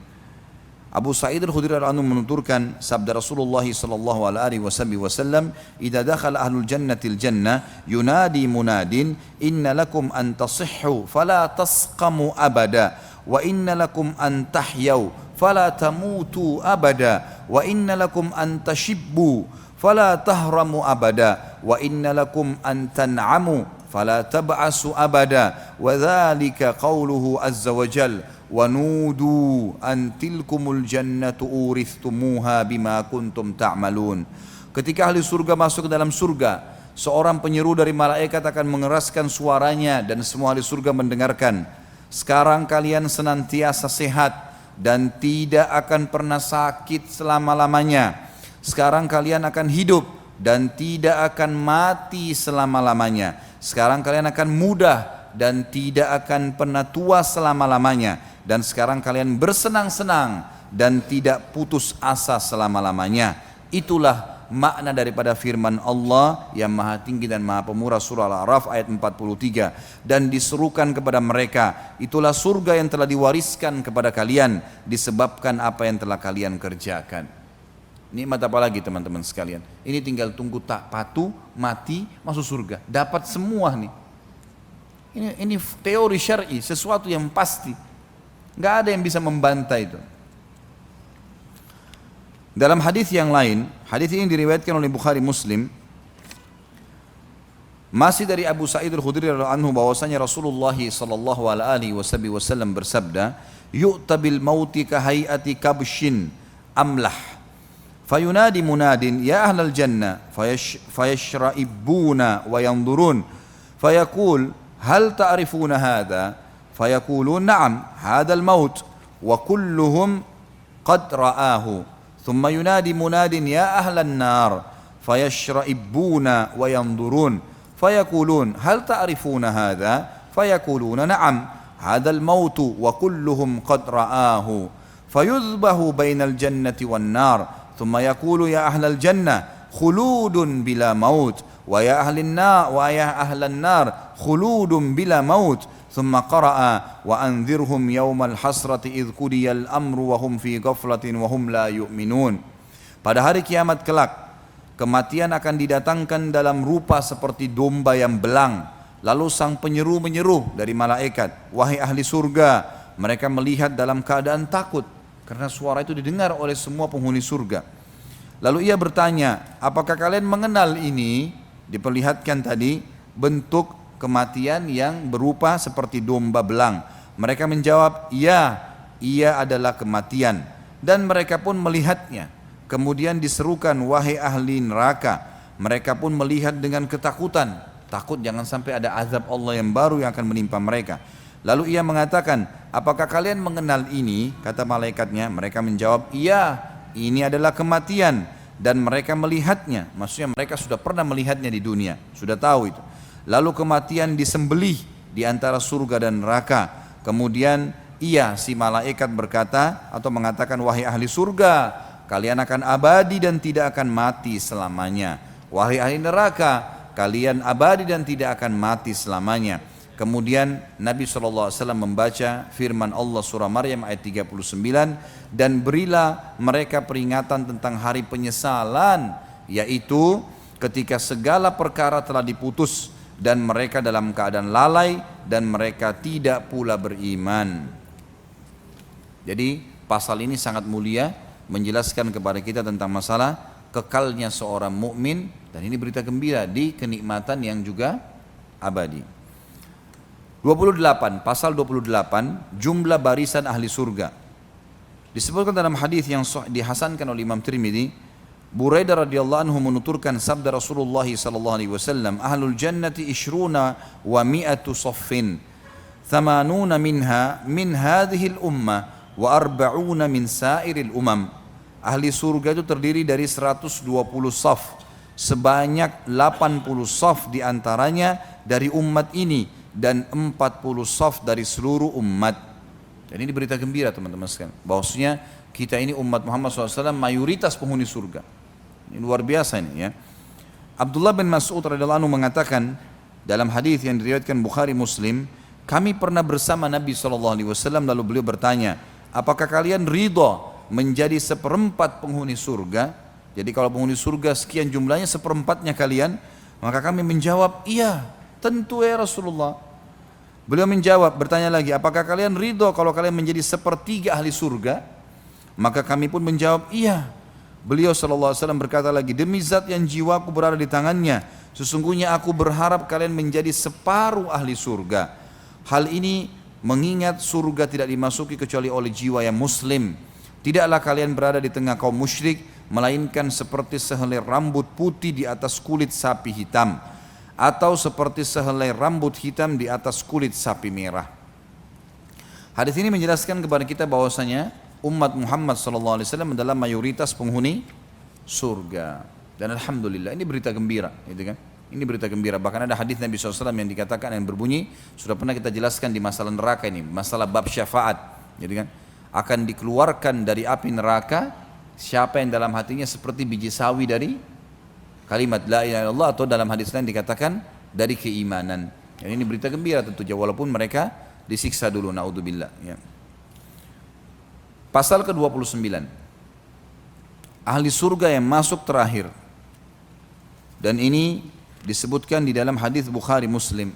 Abu Sa'id Al-Khudri radhiyallahu anhu menuturkan sabda Rasulullah sallallahu alaihi wasallam, "Idza dakhala ahlul jannatil jannah yunadi munadin inna lakum an tasihhu fala tasqamu abada wa inna lakum an tahyau fala tamutu abada wa inna lakum an tashibbu fala tahramu abada wa inna lakum an tan'amu fala tab'asu abada wa dzalika qauluhu azza wa jalla wa nudu an tilkumul jannatu urithumuha bima kuntum ta'malun." Ketika ahli surga masuk ke dalam surga, seorang penyeru dari malaikat akan mengeraskan suaranya dan semua ahli surga mendengarkan. Sekarang kalian senantiasa sehat dan tidak akan pernah sakit selama-lamanya. Sekarang kalian akan hidup dan tidak akan mati selama-lamanya. Sekarang kalian akan muda dan tidak akan pernah tua selama-lamanya. Dan sekarang kalian bersenang-senang dan tidak putus asa selama-lamanya. Itulah makna daripada firman Allah yang maha tinggi dan maha pemurah, surah Al-A'raf ayat 43. Dan diserukan kepada mereka, itulah surga yang telah diwariskan kepada kalian disebabkan apa yang telah kalian kerjakan. Nikmat apa lagi teman-teman sekalian? Ini tinggal tunggu tak patuh, mati, masuk surga. Dapat semua nih. Ini teori syar'i, sesuatu yang pasti. Nggak ada yang bisa membantah itu. Dalam hadis yang lain, hadis ini diriwayatkan oleh Bukhari Muslim, masih dari Abu Sa'id Al-Khudri radhiyallahu anhu, bahwasanya Rasulullah sallallahu alaihi wasallam bersabda, "Yu'ta bil mauti ka hay'ati kabshin amlah, fayunadi munadin ya ahlal jannah fayashra'ibuna wa yanzurun fayaqul hal ta'rifuna hadha فيقولون نعم هذا الموت وكلهم قد رآه ثم ينادي مناد يا أهل النار فيشرئبون وينظرون فيقولون هل تعرفون هذا فيقولون نعم هذا الموت وكلهم قد رآه فيذبح بين الجنة والنار ثم يقول يا أهل الجنة خلود بلا موت ويا أهل النار خلود بلا موت ثم قرأ وأنذرهم يوم الحسرة إذ قضي الأمر وهم في غفلة وهم لا يؤمنون. Pada hari kiamat kelak, kematian akan didatangkan dalam rupa seperti domba yang belang. Lalu sang penyeru menyeru dari malaikat, wahai ahli surga. Mereka melihat dalam keadaan takut karena suara itu didengar oleh semua penghuni surga. Lalu ia bertanya, apakah kalian mengenal ini? Diperlihatkan tadi bentuk kematian yang berupa seperti domba belang. Mereka menjawab, ya, ia adalah kematian. Dan mereka pun melihatnya. Kemudian diserukan, wahai ahli neraka. Mereka pun melihat dengan ketakutan. Takut jangan sampai ada azab Allah yang baru yang akan menimpa mereka. Lalu ia mengatakan, apakah kalian mengenal ini? Kata malaikatnya. Mereka menjawab, iya, ini adalah kematian. Dan mereka melihatnya. Maksudnya mereka sudah pernah melihatnya di dunia. Sudah tahu itu. Lalu kematian disembelih di antara surga dan neraka. Kemudian ia, si malaikat berkata atau mengatakan, wahai ahli surga, kalian akan abadi dan tidak akan mati selamanya. Wahai ahli neraka, kalian abadi dan tidak akan mati selamanya. Kemudian Nabi SAW membaca firman Allah surah Maryam ayat 39, dan berilah mereka peringatan tentang hari penyesalan, yaitu ketika segala perkara telah diputus dan mereka dalam keadaan lalai dan mereka tidak pula beriman. Jadi pasal ini sangat mulia, menjelaskan kepada kita tentang masalah kekalnya seorang mukmin, dan ini berita gembira di kenikmatan yang juga abadi. 28, pasal 28, jumlah barisan ahli surga. Disebutkan dalam hadis yang dihasankan oleh Imam Tirmidzi, Buraidah radhiyallahu anhu menuturkan sabda Rasulullah sallallahu alaihi wasallam, ahlul jannati ishruna wa mi'atu saffin, 80 minha min hadhihi al-ummah wa 40 min sairil umam. Ahli surga itu terdiri dari 120 saf, sebanyak 80 saf diantaranya dari umat ini dan 40 saf dari seluruh umat. Dan ini berita gembira teman-teman sekalian, bahwasanya kita ini umat Muhammad SAW mayoritas penghuni surga. Ini luar biasa ini ya. Abdullah bin Mas'ud radhiyallahu anhu mengatakan dalam hadis yang diriwayatkan Bukhari Muslim, kami pernah bersama Nabi SAW, lalu beliau bertanya, apakah kalian ridha menjadi seperempat penghuni surga? Jadi kalau penghuni surga sekian jumlahnya, seperempatnya kalian. Maka kami menjawab, iya, tentu ya Rasulullah. Beliau menjawab, bertanya lagi, apakah kalian ridha kalau kalian menjadi sepertiga ahli surga? Maka kami pun menjawab, iya. Beliau SAW berkata lagi, demi zat yang jiwaku berada di tangannya, sesungguhnya aku berharap kalian menjadi separuh ahli surga. Hal ini mengingat surga tidak dimasuki kecuali oleh jiwa yang muslim. Tidaklah kalian berada di tengah kaum musyrik, melainkan seperti sehelai rambut putih di atas kulit sapi hitam, atau seperti sehelai rambut hitam di atas kulit sapi merah. Hadis ini menjelaskan kepada kita bahwasanya umat Muhammad SAW adalah mayoritas penghuni surga. Dan alhamdulillah ini berita gembira, gitu kan? Ini berita gembira. Bahkan ada hadis Nabi SAW yang dikatakan, yang berbunyi, sudah pernah kita jelaskan di masalah neraka ini, masalah bab syafaat, gitu kan? Akan dikeluarkan dari api neraka siapa yang dalam hatinya seperti biji sawi dari kalimat la ilaha illallah, atau dalam hadis lain dikatakan dari keimanan. Dan ini berita gembira tentunya, walaupun mereka disiksa dulu, naudzubillah ya. Pasal ke-29, ahli surga yang masuk terakhir. Dan ini disebutkan di dalam hadis Bukhari Muslim.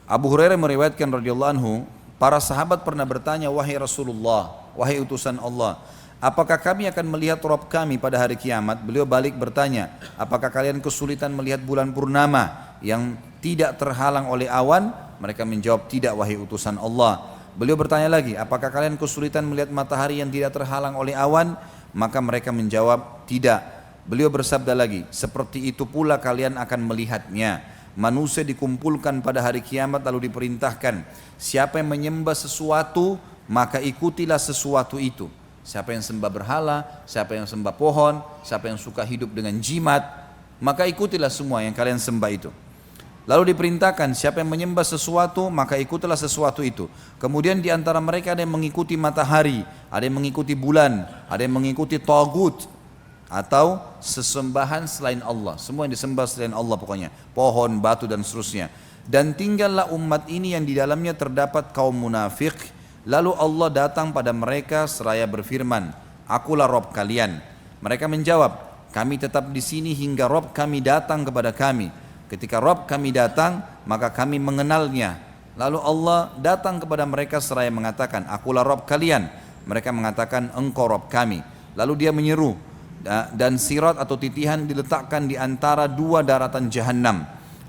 Abu Hurairah meriwayatkan radhiyallahu anhu, para sahabat pernah bertanya, wahai Rasulullah, wahai utusan Allah, apakah kami akan melihat Rabb kami pada hari kiamat? Beliau balik bertanya, apakah kalian kesulitan melihat bulan purnama yang tidak terhalang oleh awan? Mereka menjawab, tidak wahai utusan Allah. Beliau bertanya lagi, apakah kalian kesulitan melihat matahari yang tidak terhalang oleh awan? Maka mereka menjawab, tidak. Beliau bersabda lagi, seperti itu pula kalian akan melihatnya. Manusia dikumpulkan pada hari kiamat lalu diperintahkan, siapa yang menyembah sesuatu, maka ikutilah sesuatu itu. Siapa yang sembah berhala, siapa yang sembah pohon, siapa yang suka hidup dengan jimat, maka ikutilah semua yang kalian sembah itu. Lalu diperintahkan, siapa yang menyembah sesuatu, maka ikutilah sesuatu itu. Kemudian di antara mereka ada yang mengikuti matahari, ada yang mengikuti bulan, ada yang mengikuti tagut, atau sesembahan selain Allah. Semua yang disembah selain Allah pokoknya, pohon, batu dan seterusnya. Dan tinggallah umat ini yang di dalamnya terdapat kaum munafik. Lalu Allah datang pada mereka seraya berfirman, akulah Rabb kalian. Mereka menjawab, kami tetap di sini hingga Rabb kami datang kepada kami. Ketika Rabb kami datang, maka kami mengenalnya. Lalu Allah datang kepada mereka seraya mengatakan, akulah Rabb kalian. Mereka mengatakan, engkau Rabb kami. Lalu dia menyeru, dan sirat atau titihan diletakkan di antara dua daratan Jahannam.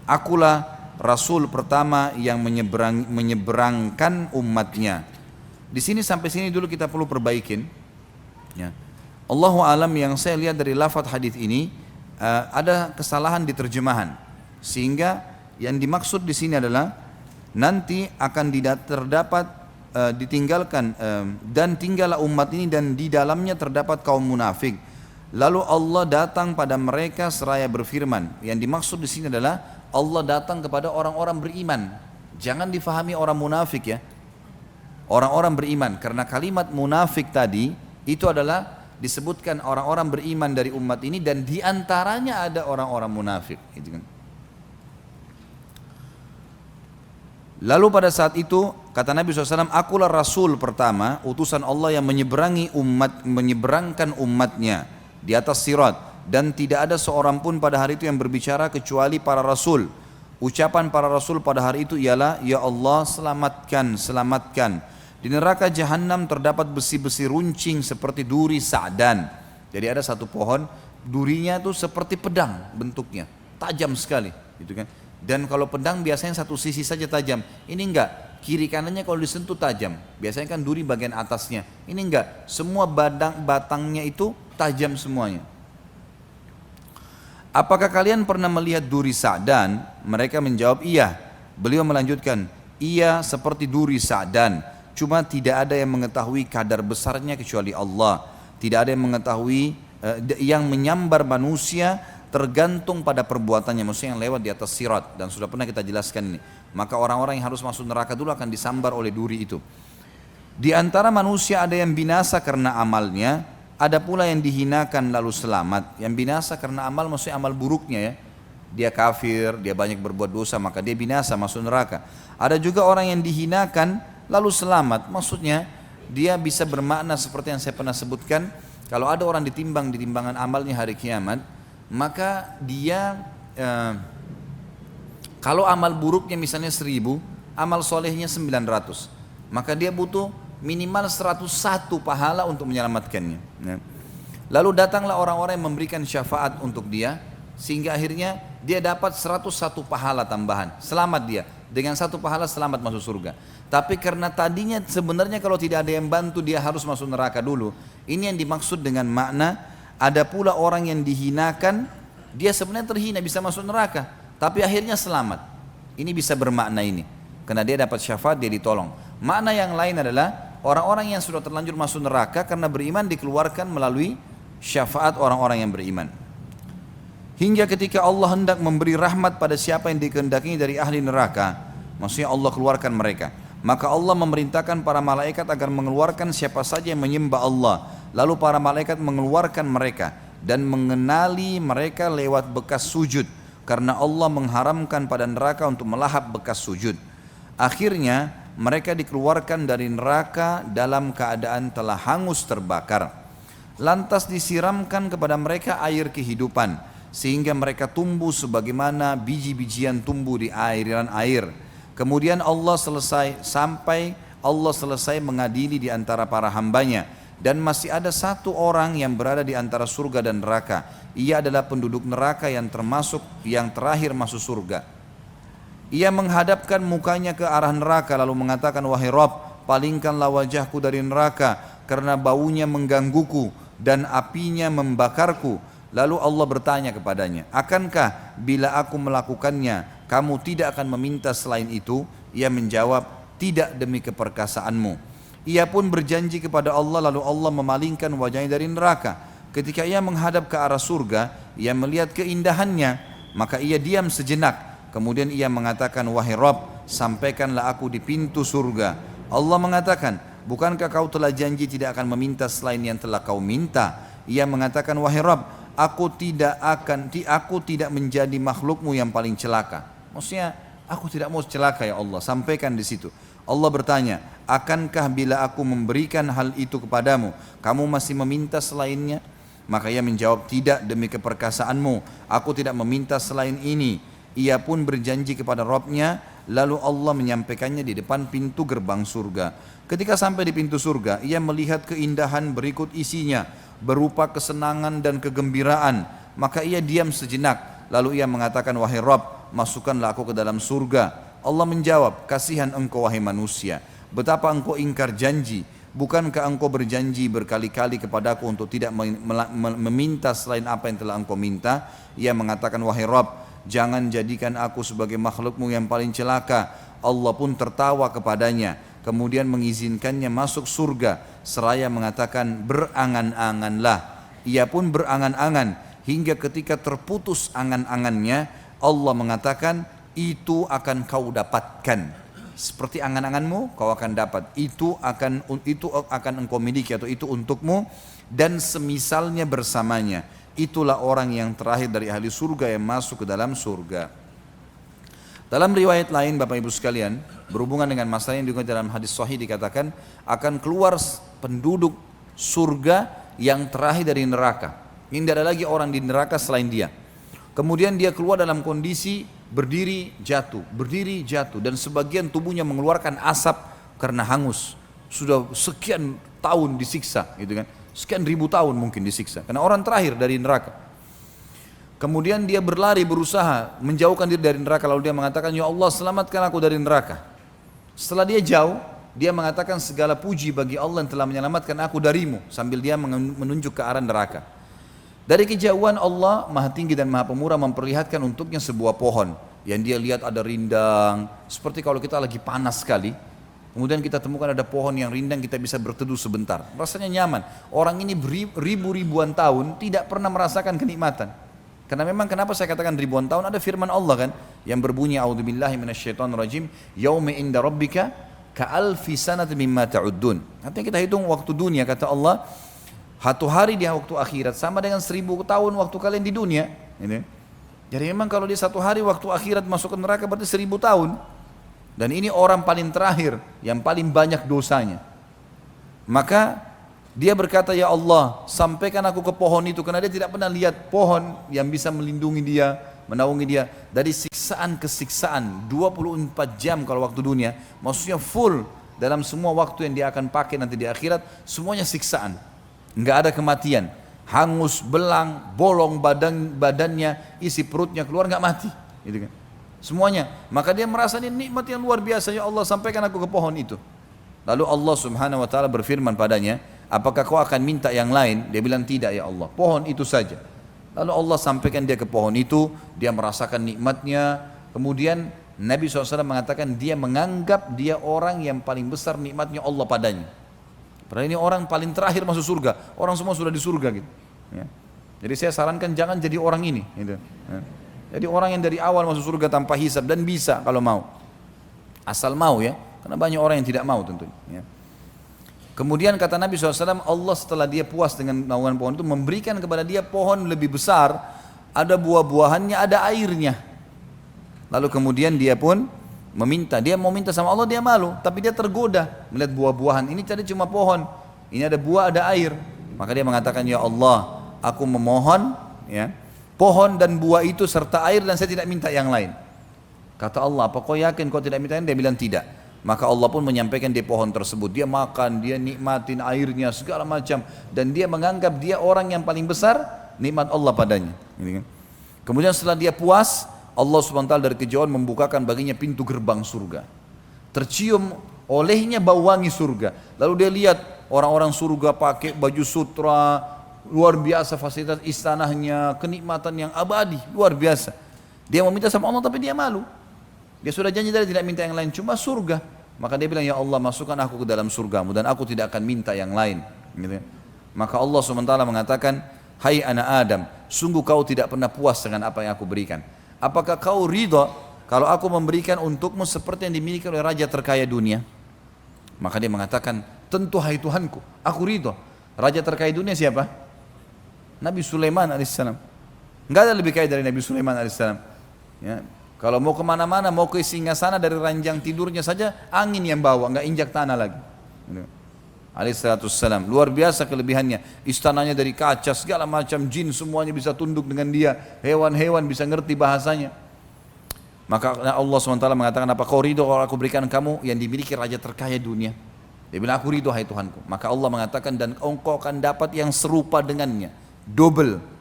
Akulah Rasul pertama yang menyeberangkan umatnya. Di sini sampai sini dulu kita perlu perbaikin. Ya. Allahu alam, yang saya lihat dari lafadz hadis ini ada kesalahan di terjemahan, sehingga yang dimaksud di sini adalah nanti akan terdapat ditinggalkan dan tinggallah umat ini dan di dalamnya terdapat kaum munafik. Lalu Allah datang pada mereka seraya berfirman. Yang dimaksud di sini adalah Allah datang kepada orang-orang beriman. Jangan difahami orang munafik ya. Orang-orang beriman, karena kalimat munafik tadi itu adalah disebutkan orang-orang beriman dari umat ini dan diantaranya ada orang-orang munafik. Gitu kan. Lalu pada saat itu kata Nabi SAW, akulah Rasul pertama utusan Allah yang menyeberangkan umatnya di atas sirat, dan tidak ada seorang pun pada hari itu yang berbicara kecuali para Rasul. Ucapan para Rasul pada hari itu ialah, ya Allah selamatkan, selamatkan. Di neraka jahanam terdapat besi-besi runcing seperti duri sa'dan. Jadi ada satu pohon, durinya itu seperti pedang bentuknya, tajam sekali gitu kan. Dan kalau pedang biasanya satu sisi saja tajam, ini enggak, kiri kanannya kalau disentuh tajam. Biasanya kan duri bagian atasnya, ini enggak, semua batangnya itu tajam semuanya. Apakah kalian pernah melihat duri sa'dan? Mereka menjawab iya. Beliau melanjutkan, iya seperti duri sa'dan, cuma tidak ada yang mengetahui kadar besarnya kecuali Allah. Tidak ada yang mengetahui yang menyambar manusia tergantung pada perbuatannya, maksudnya yang lewat di atas sirat, dan sudah pernah kita jelaskan ini. Maka orang-orang yang harus masuk neraka dulu akan disambar oleh duri itu. Di antara manusia ada yang binasa karena amalnya, ada pula yang dihinakan lalu selamat. Yang binasa karena amal maksudnya amal buruknya ya. Dia kafir, dia banyak berbuat dosa, maka dia binasa masuk neraka. Ada juga orang yang dihinakan lalu selamat, maksudnya dia bisa bermakna seperti yang saya pernah sebutkan. Kalau ada orang ditimbang di timbangan amalnya hari kiamat, maka dia kalau amal buruknya misalnya 1000, amal solehnya 900, maka dia butuh minimal 101 pahala untuk menyelamatkannya. Lalu datanglah orang-orang yang memberikan syafaat untuk dia, sehingga akhirnya dia dapat 101 pahala tambahan, selamat dia. Dengan 1 pahala selamat masuk surga. Tapi karena tadinya sebenarnya kalau tidak ada yang bantu dia harus masuk neraka dulu. Ini yang dimaksud dengan makna, ada pula orang yang dihinakan, dia sebenarnya terhina bisa masuk neraka, tapi akhirnya selamat. Ini bisa bermakna ini, karena dia dapat syafaat, dia ditolong. Makna yang lain adalah orang-orang yang sudah terlanjur masuk neraka karena beriman dikeluarkan melalui syafaat orang-orang yang beriman. Hingga ketika Allah hendak memberi rahmat pada siapa yang dikehendakinya dari ahli neraka, maksudnya Allah keluarkan mereka, maka Allah memerintahkan para malaikat agar mengeluarkan siapa saja yang menyembah Allah. Lalu para malaikat mengeluarkan mereka dan mengenali mereka lewat bekas sujud, karena Allah mengharamkan pada neraka untuk melahap bekas sujud. Akhirnya mereka dikeluarkan dari neraka dalam keadaan telah hangus terbakar. Lantas disiramkan kepada mereka air kehidupan, sehingga mereka tumbuh sebagaimana biji-bijian tumbuh di aliran air. Kemudian Allah selesai mengadili di antara para hambanya, dan masih ada satu orang yang berada di antara surga dan neraka. Ia adalah penduduk neraka yang termasuk yang terakhir masuk surga. Ia menghadapkan mukanya ke arah neraka lalu mengatakan, wahai Rabb, palingkanlah wajahku dari neraka karena baunya menggangguku dan apinya membakarku. Lalu Allah bertanya kepadanya, akankah bila aku melakukannya kamu tidak akan meminta selain itu? Ia menjawab, tidak demi keperkasaanmu. Ia pun berjanji kepada Allah, lalu Allah memalingkan wajahnya dari neraka. Ketika ia menghadap ke arah surga, ia melihat keindahannya, maka ia diam sejenak. Kemudian ia mengatakan, wahai Rabb, sampaikanlah aku di pintu surga. Allah mengatakan, bukankah kau telah janji tidak akan meminta selain yang telah kau minta? Ia mengatakan, wahai Rabb, aku tidak menjadi makhlukmu yang paling celaka. Maksudnya, aku tidak mau celaka ya Allah, sampaikan di situ. Allah bertanya, akankah bila aku memberikan hal itu kepadamu, kamu masih meminta selainnya? Maka ia menjawab, tidak demi keperkasaanmu, aku tidak meminta selain ini. Ia pun berjanji kepada Rabbnya, lalu Allah menyampaikannya di depan pintu gerbang surga. Ketika sampai di pintu surga, ia melihat keindahan berikut isinya, berupa kesenangan dan kegembiraan. Maka ia diam sejenak, lalu ia mengatakan, wahai Rabb, masukkanlah aku ke dalam surga. Allah menjawab, kasihan engkau wahai manusia, betapa engkau ingkar janji. bukankah engkau berjanji berkali-kali kepadaku untuk tidak meminta selain apa yang telah engkau minta? Ia mengatakan, wahai Rabb, jangan jadikan aku sebagai makhlukmu yang paling celaka. Allah pun tertawa kepadanya, kemudian mengizinkannya masuk surga, seraya mengatakan, berangan-anganlah. Ia pun berangan-angan, hingga ketika terputus angan-angannya, Allah mengatakan, itu akan kau dapatkan. Seperti angan-anganmu kau akan dapat. Itu akan engkau miliki, atau itu untukmu dan semisalnya bersamanya. Itulah orang yang terakhir dari ahli surga yang masuk ke dalam surga. Dalam riwayat lain Bapak Ibu sekalian, berhubungan dengan masalah yang dikutip dalam hadis sahih, dikatakan akan keluar penduduk surga yang terakhir dari neraka. Ini tidak ada lagi orang di neraka selain dia. Kemudian dia keluar dalam kondisi berdiri jatuh, dan sebagian tubuhnya mengeluarkan asap karena hangus. Sudah sekian tahun disiksa, gitu kan? Sekian ribu tahun mungkin disiksa, karena orang terakhir dari neraka. Kemudian dia berlari, berusaha menjauhkan diri dari neraka, lalu dia mengatakan, ya Allah, selamatkan aku dari neraka. Setelah dia jauh, dia mengatakan, segala puji bagi Allah yang telah menyelamatkan aku darimu, sambil dia menunjuk ke arah neraka. Dari kejauhan Allah Maha Tinggi dan Maha Pemurah memperlihatkan untuknya sebuah pohon yang dia lihat ada rindang, seperti kalau kita lagi panas sekali, kemudian kita temukan ada pohon yang rindang, kita bisa berteduh sebentar, rasanya nyaman. Orang ini ribuan tahun tidak pernah merasakan kenikmatan. Karena memang kenapa saya katakan ribuan tahun, ada firman Allah kan yang berbunyi, a'udzubillahi minasyaitonirrajim, yauma inda rabbika ka'alfi sanati mimma ta'uddun. Artinya kita hitung waktu dunia, kata Allah, satu hari di waktu akhirat sama dengan 1000 tahun waktu kalian di dunia. Jadi memang kalau dia satu hari waktu akhirat masuk ke neraka berarti 1000 tahun. Dan ini orang paling terakhir yang paling banyak dosanya. Maka dia berkata, ya Allah, sampaikan aku ke pohon itu, karena dia tidak pernah lihat pohon yang bisa melindungi dia, menaungi dia dari siksaan ke siksaan 24 jam kalau waktu dunia, maksudnya full dalam semua waktu yang dia akan pakai nanti di akhirat, semuanya siksaan. Enggak ada kematian, hangus, belang, bolong badannya, isi perutnya keluar, enggak mati, gitu kan? Semuanya. Maka dia merasa ini nikmat yang luar biasa, ya Allah, sampaikan aku ke pohon itu. Lalu Allah Subhanahu wa taala berfirman padanya, apakah kau akan minta yang lain? Dia bilang, tidak ya Allah, pohon itu saja. Lalu Allah sampaikan dia ke pohon itu, dia merasakan nikmatnya. Kemudian Nabi SAW mengatakan dia menganggap dia orang yang paling besar nikmatnya Allah padanya. Padahal ini orang paling terakhir masuk surga, orang semua sudah di surga gitu. Ya. Jadi saya sarankan jangan jadi orang ini. Gitu. Ya. Jadi orang yang dari awal masuk surga tanpa hisab, dan bisa kalau mau, asal mau ya, karena banyak orang yang tidak mau tentunya. Ya. Kemudian kata Nabi SAW, Allah setelah dia puas dengan naungan pohon itu, memberikan kepada dia pohon lebih besar, ada buah-buahannya, ada airnya. Lalu kemudian dia pun meminta, dia mau minta sama Allah, dia malu, tapi dia tergoda melihat buah-buahan. Ini tadi cuma pohon, ini ada buah, ada air. Maka dia mengatakan, ya Allah, aku memohon ya, pohon dan buah itu serta air, dan saya tidak minta yang lain. Kata Allah, apa kau yakin kau tidak minta yang? Dia bilang tidak. Maka Allah pun menyampaikan di pohon tersebut, dia makan, dia nikmatin airnya segala macam, dan dia menganggap dia orang yang paling besar nikmat Allah padanya. Kemudian setelah dia puas, Allah SWT dari kejauhan membukakan baginya pintu gerbang surga. Tercium olehnya bau wangi surga. Lalu dia lihat orang-orang surga pakai baju sutra, luar biasa fasilitas istanahnya, kenikmatan yang abadi, luar biasa. Dia mau minta sama Allah tapi dia malu. Dia sudah janji tadi tidak minta yang lain, cuma surga. Maka dia bilang, ya Allah, masukkan aku ke dalam surgamu dan aku tidak akan minta yang lain. Gitu. Maka Allah SWT mengatakan, hai anak Adam, sungguh kau tidak pernah puas dengan apa yang aku berikan. Apakah kau ridha kalau aku memberikan untukmu seperti yang dimiliki oleh raja terkaya dunia? Maka dia mengatakan, tentu hai Tuhanku, aku ridha. Raja terkaya dunia siapa? Nabi Sulaiman alaihissalam. Enggak ada lebih kaya dari Nabi Sulaiman alaihissalam. Ya. Kalau mau kemana-mana, mau ke singgasana, dari ranjang tidurnya saja angin yang bawa, enggak injak tanah lagi. Alaihissalam, luar biasa kelebihannya. Istananya dari kaca, segala macam jin semuanya bisa tunduk dengan dia, hewan-hewan bisa ngerti bahasanya. Maka Allah SWT mengatakan, apa kau ridho kalau aku berikan kamu yang dimiliki raja terkaya dunia? Dia bilang, aku ridho hai Tuhanku. Maka Allah mengatakan, dan engkau akan dapat yang serupa dengannya, double.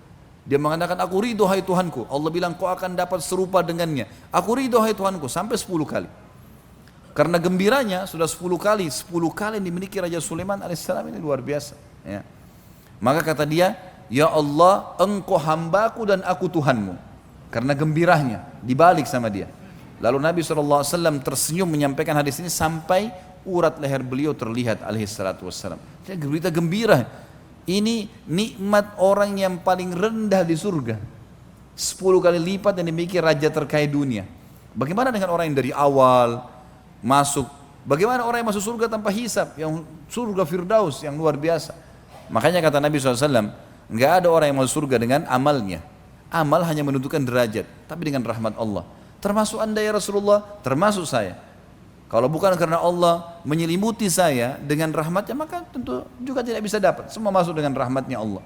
Dia mengatakan, aku ridho hai Tuhanku. Allah bilang, kau akan dapat serupa dengannya, aku ridho hai Tuhanku, sampai 10 kali. Karena gembiranya sudah 10 kali yang dimiliki Raja Sulaiman alaihissalam ini luar biasa. Ya. Maka kata dia, ya Allah, engkau hambaku dan aku Tuhanmu. Karena gembiranya, dibalik sama dia. Lalu Nabi SAW tersenyum menyampaikan hadis ini sampai urat leher beliau terlihat alaihissalatu wassalam. Dia berita gembira. Ini nikmat orang yang paling rendah di surga. 10 kali lipat yang dimiliki raja terkaya dunia. Bagaimana dengan orang yang dari awal masuk? Bagaimana orang yang masuk surga tanpa hisab? Yang surga Firdaus yang luar biasa. Makanya kata Nabi SAW, enggak ada orang yang masuk surga dengan amalnya. Amal hanya menentukan derajat, tapi dengan rahmat Allah. Termasuk anda ya Rasulullah, termasuk saya. Kalau bukan karena Allah menyelimuti saya dengan rahmatnya, maka tentu juga tidak bisa dapat. Semua masuk dengan rahmatnya Allah.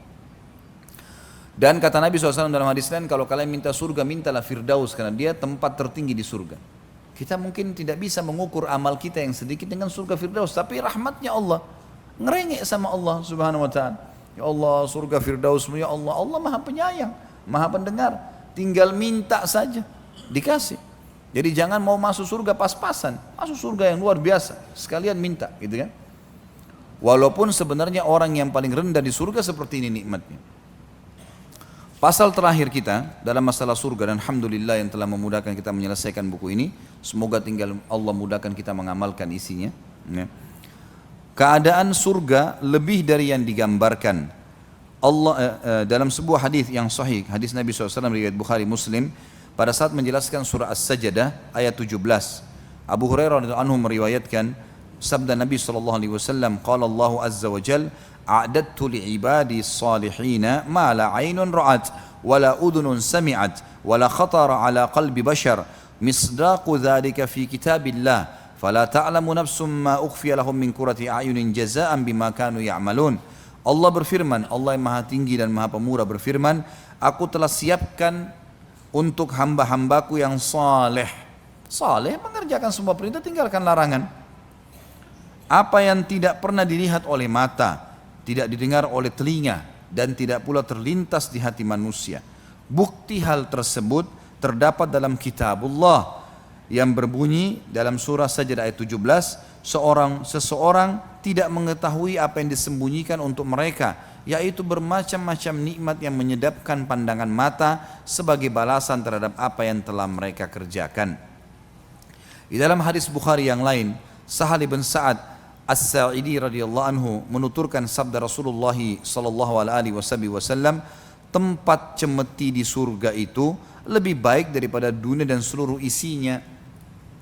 Dan kata Nabi SAW dalam hadis lain, kalau kalian minta surga, mintalah Firdaus, karena dia tempat tertinggi di surga. Kita mungkin tidak bisa mengukur amal kita yang sedikit dengan surga Firdaus, tapi rahmatnya Allah. Ngerengek sama Allah Subhanahu Wa Ta'ala. Ya Allah, surga Firdaus, ya Allah, Allah maha penyayang, maha pendengar. Tinggal minta saja, dikasih. Jadi jangan mau masuk surga pas-pasan, masuk surga yang luar biasa, sekalian minta, gitu kan? Walaupun sebenarnya orang yang paling rendah di surga seperti ini nikmatnya. Pasal terakhir kita dalam masalah surga, dan alhamdulillah yang telah memudahkan kita menyelesaikan buku ini. Semoga tinggal Allah mudahkan kita mengamalkan isinya. Ya. Keadaan surga lebih dari yang digambarkan. Allah dalam sebuah hadis yang sahih, hadis Nabi SAW riwayat Bukhari Muslim, pada saat menjelaskan surah As-Sajdah ayat 17, Abu Hurairah radhiyallahu anhu meriwayatkan sabda Nabi SAW, qala Allah azza wa jal, a'dadtu li'ibadi salihina ma la 'ainun ra'at wa la udhunun sami'at wa la khatara 'ala qalbi bashar misdaqu dhalika fi kitabillah fala ta'lamu nafsum ma ukhfiya lahum min qurrati a'yunin jazaa'an bima kanu ya'malun. Allah berfirman, Allah yang maha tinggi dan maha pemurah berfirman, aku telah siapkan untuk hamba-hambaku yang saleh. Saleh mengerjakan semua perintah, tinggalkan larangan. Apa yang tidak pernah dilihat oleh mata, tidak didengar oleh telinga, dan tidak pula terlintas di hati manusia. Bukti hal tersebut terdapat dalam kitabullah yang berbunyi dalam surah Sajdah ayat 17, seseorang tidak mengetahui apa yang disembunyikan untuk mereka, yaitu bermacam-macam nikmat yang menyedapkan pandangan mata sebagai balasan terhadap apa yang telah mereka kerjakan. Di dalam hadis Bukhari yang lain, Sahal bin Sa'ad As-Sa'idi radhiyallahu anhu menuturkan sabda Rasulullah sallallahu alaihi wasallam, tempat cemeti di surga itu lebih baik daripada dunia dan seluruh isinya.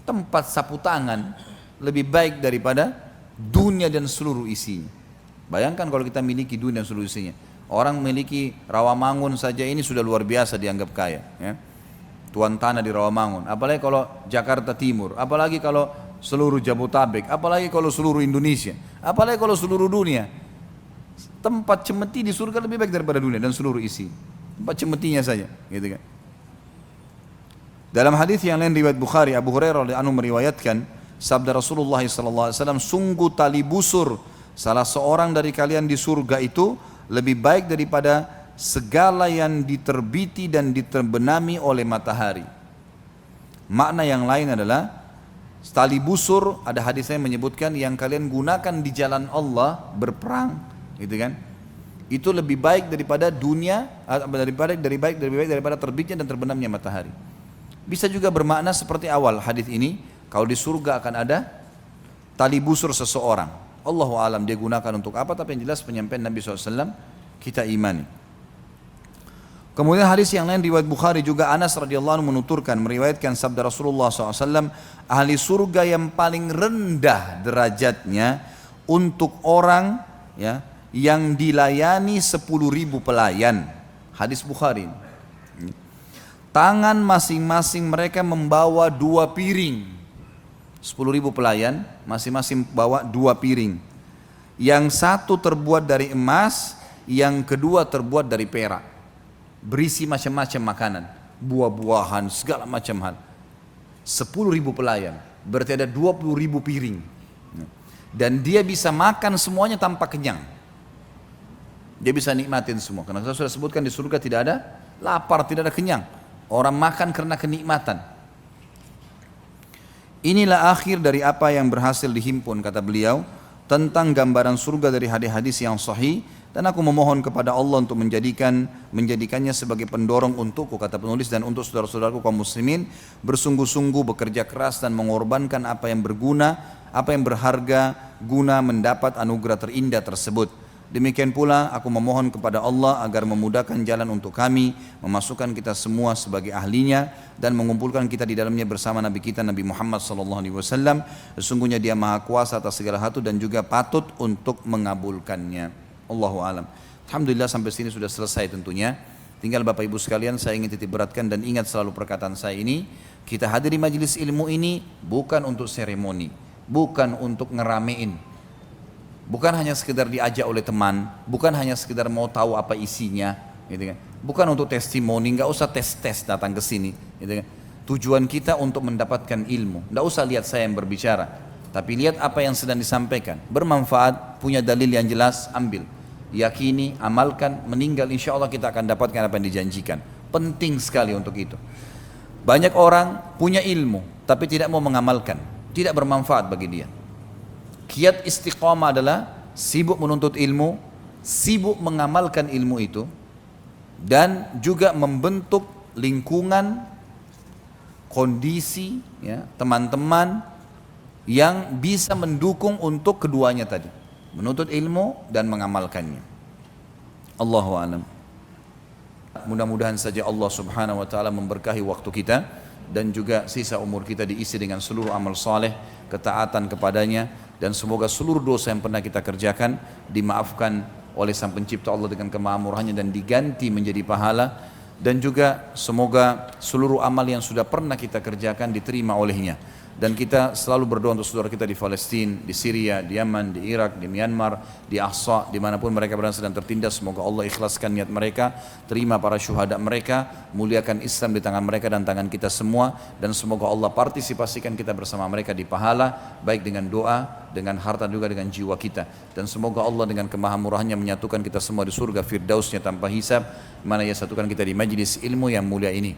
Tempat sapu tangan lebih baik daripada dunia dan seluruh isinya. Bayangkan kalau kita miliki dunia dan seluruh isinya. Orang memiliki Rawamangun saja ini sudah luar biasa dianggap kaya. Ya. Tuan tanah di Rawamangun. Apalagi kalau Jakarta Timur. Apalagi kalau seluruh Jabotabek. Apalagi kalau seluruh Indonesia. Apalagi kalau seluruh dunia. Tempat cemeti di surga lebih baik daripada dunia dan seluruh isi. Tempat cemetinya saja. Gitu kan. Dalam hadis yang lain riwayat Bukhari, Abu Hurairah radhiyallahu anhu meriwayatkan sabda Rasulullah SAW, sungguh tali busur salah seorang dari kalian di surga itu lebih baik daripada segala yang diterbiti dan diterbenami oleh matahari. Makna yang lain adalah tali busur, ada hadis yang menyebutkan yang kalian gunakan di jalan Allah berperang, gitu kan? Itu lebih baik daripada dunia, daripada terbitnya dan terbenamnya matahari. Bisa juga bermakna seperti awal hadis ini, kalau di surga akan ada tali busur seseorang. Allahu alam dia gunakan untuk apa, tapi yang jelas penyampaian Nabi SAW kita imani. Kemudian hadis yang lain riwayat Bukhari juga, Anas radhiyallahu anhu menuturkan, meriwayatkan sabda Rasulullah SAW, ahli surga yang paling rendah derajatnya untuk orang ya yang dilayani 10.000 pelayan. Hadis Bukhari. Tangan masing-masing mereka membawa 2 piring. 10.000 pelayan masing-masing bawa 2 piring. Yang satu terbuat dari emas, yang kedua terbuat dari perak. Berisi macam-macam makanan, buah-buahan, segala macam hal. 10.000 pelayan, berarti ada 20.000 piring. Dan dia bisa makan semuanya tanpa kenyang. Dia bisa nikmatin semua. Karena saya sudah sebutkan di surga tidak ada lapar, tidak ada kenyang. Orang makan karena kenikmatan. Inilah akhir dari apa yang berhasil dihimpun, kata beliau, tentang gambaran surga dari hadis-hadis yang sahih, dan aku memohon kepada Allah untuk menjadikannya sebagai pendorong untukku, kata penulis, dan untuk saudara-saudaraku kaum muslimin bersungguh-sungguh bekerja keras dan mengorbankan apa yang berguna, apa yang berharga guna mendapat anugerah terindah tersebut. Demikian pula aku memohon kepada Allah agar memudahkan jalan untuk kami, memasukkan kita semua sebagai ahlinya dan mengumpulkan kita di dalamnya bersama Nabi kita Nabi Muhammad SAW. Sesungguhnya Dia Maha Kuasa atas segala hal dan juga patut untuk mengabulkannya. Allahu alam. Alhamdulillah sampai sini sudah selesai tentunya. Tinggal Bapak Ibu sekalian saya ingin titip beratkan dan ingat selalu perkataan saya ini. Kita hadiri majelis ilmu ini bukan untuk seremoni, bukan untuk ngeramein. Bukan hanya sekedar diajak oleh teman, bukan hanya sekedar mau tahu apa isinya, gitu kan. Bukan untuk testimoni, nggak usah tes-tes datang ke sini, gitu kan. Tujuan kita untuk mendapatkan ilmu. Nggak usah lihat saya yang berbicara, tapi lihat apa yang sedang disampaikan. Bermanfaat, punya dalil yang jelas, ambil. Yakini, amalkan, meninggal insya Allah kita akan dapatkan apa yang dijanjikan. Penting sekali untuk itu. Banyak orang punya ilmu, tapi tidak mau mengamalkan, tidak bermanfaat bagi dia. Kiat istiqamah adalah sibuk menuntut ilmu, sibuk mengamalkan ilmu itu, dan juga membentuk lingkungan, kondisi, ya, teman-teman yang bisa mendukung untuk keduanya tadi, menuntut ilmu dan mengamalkannya. Allahu a'lam. Mudah-mudahan saja Allah Subhanahu wa taala memberkahi waktu kita dan juga sisa umur kita diisi dengan seluruh amal saleh, ketaatan kepadanya, dan semoga seluruh dosa yang pernah kita kerjakan dimaafkan oleh Sang Pencipta Allah dengan kemahamurahannya dan diganti menjadi pahala, dan juga semoga seluruh amal yang sudah pernah kita kerjakan diterima olehnya. Dan kita selalu berdoa untuk saudara kita di Palestina, di Syria, di Yaman, di Irak, di Myanmar, di Ahsa, dimanapun mereka berada sedang tertindas. Semoga Allah ikhlaskan niat mereka, terima para syuhada mereka, muliakan Islam di tangan mereka dan tangan kita semua, dan semoga Allah partisipasikan kita bersama mereka di pahala, baik dengan doa, dengan harta, juga dengan jiwa kita. Dan semoga Allah dengan kemahamurahannya menyatukan kita semua di surga firdausnya tanpa hisab, mana Ia satukan kita di majlis ilmu yang mulia ini.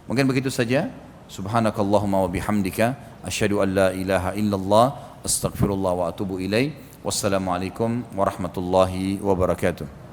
Mungkin begitu saja. Subhanakallahumma wa bihamdika asyhadu an la ilaha illallah astaghfirullah wa atubu ilaih. Wassalamualaikum warahmatullahi wabarakatuh.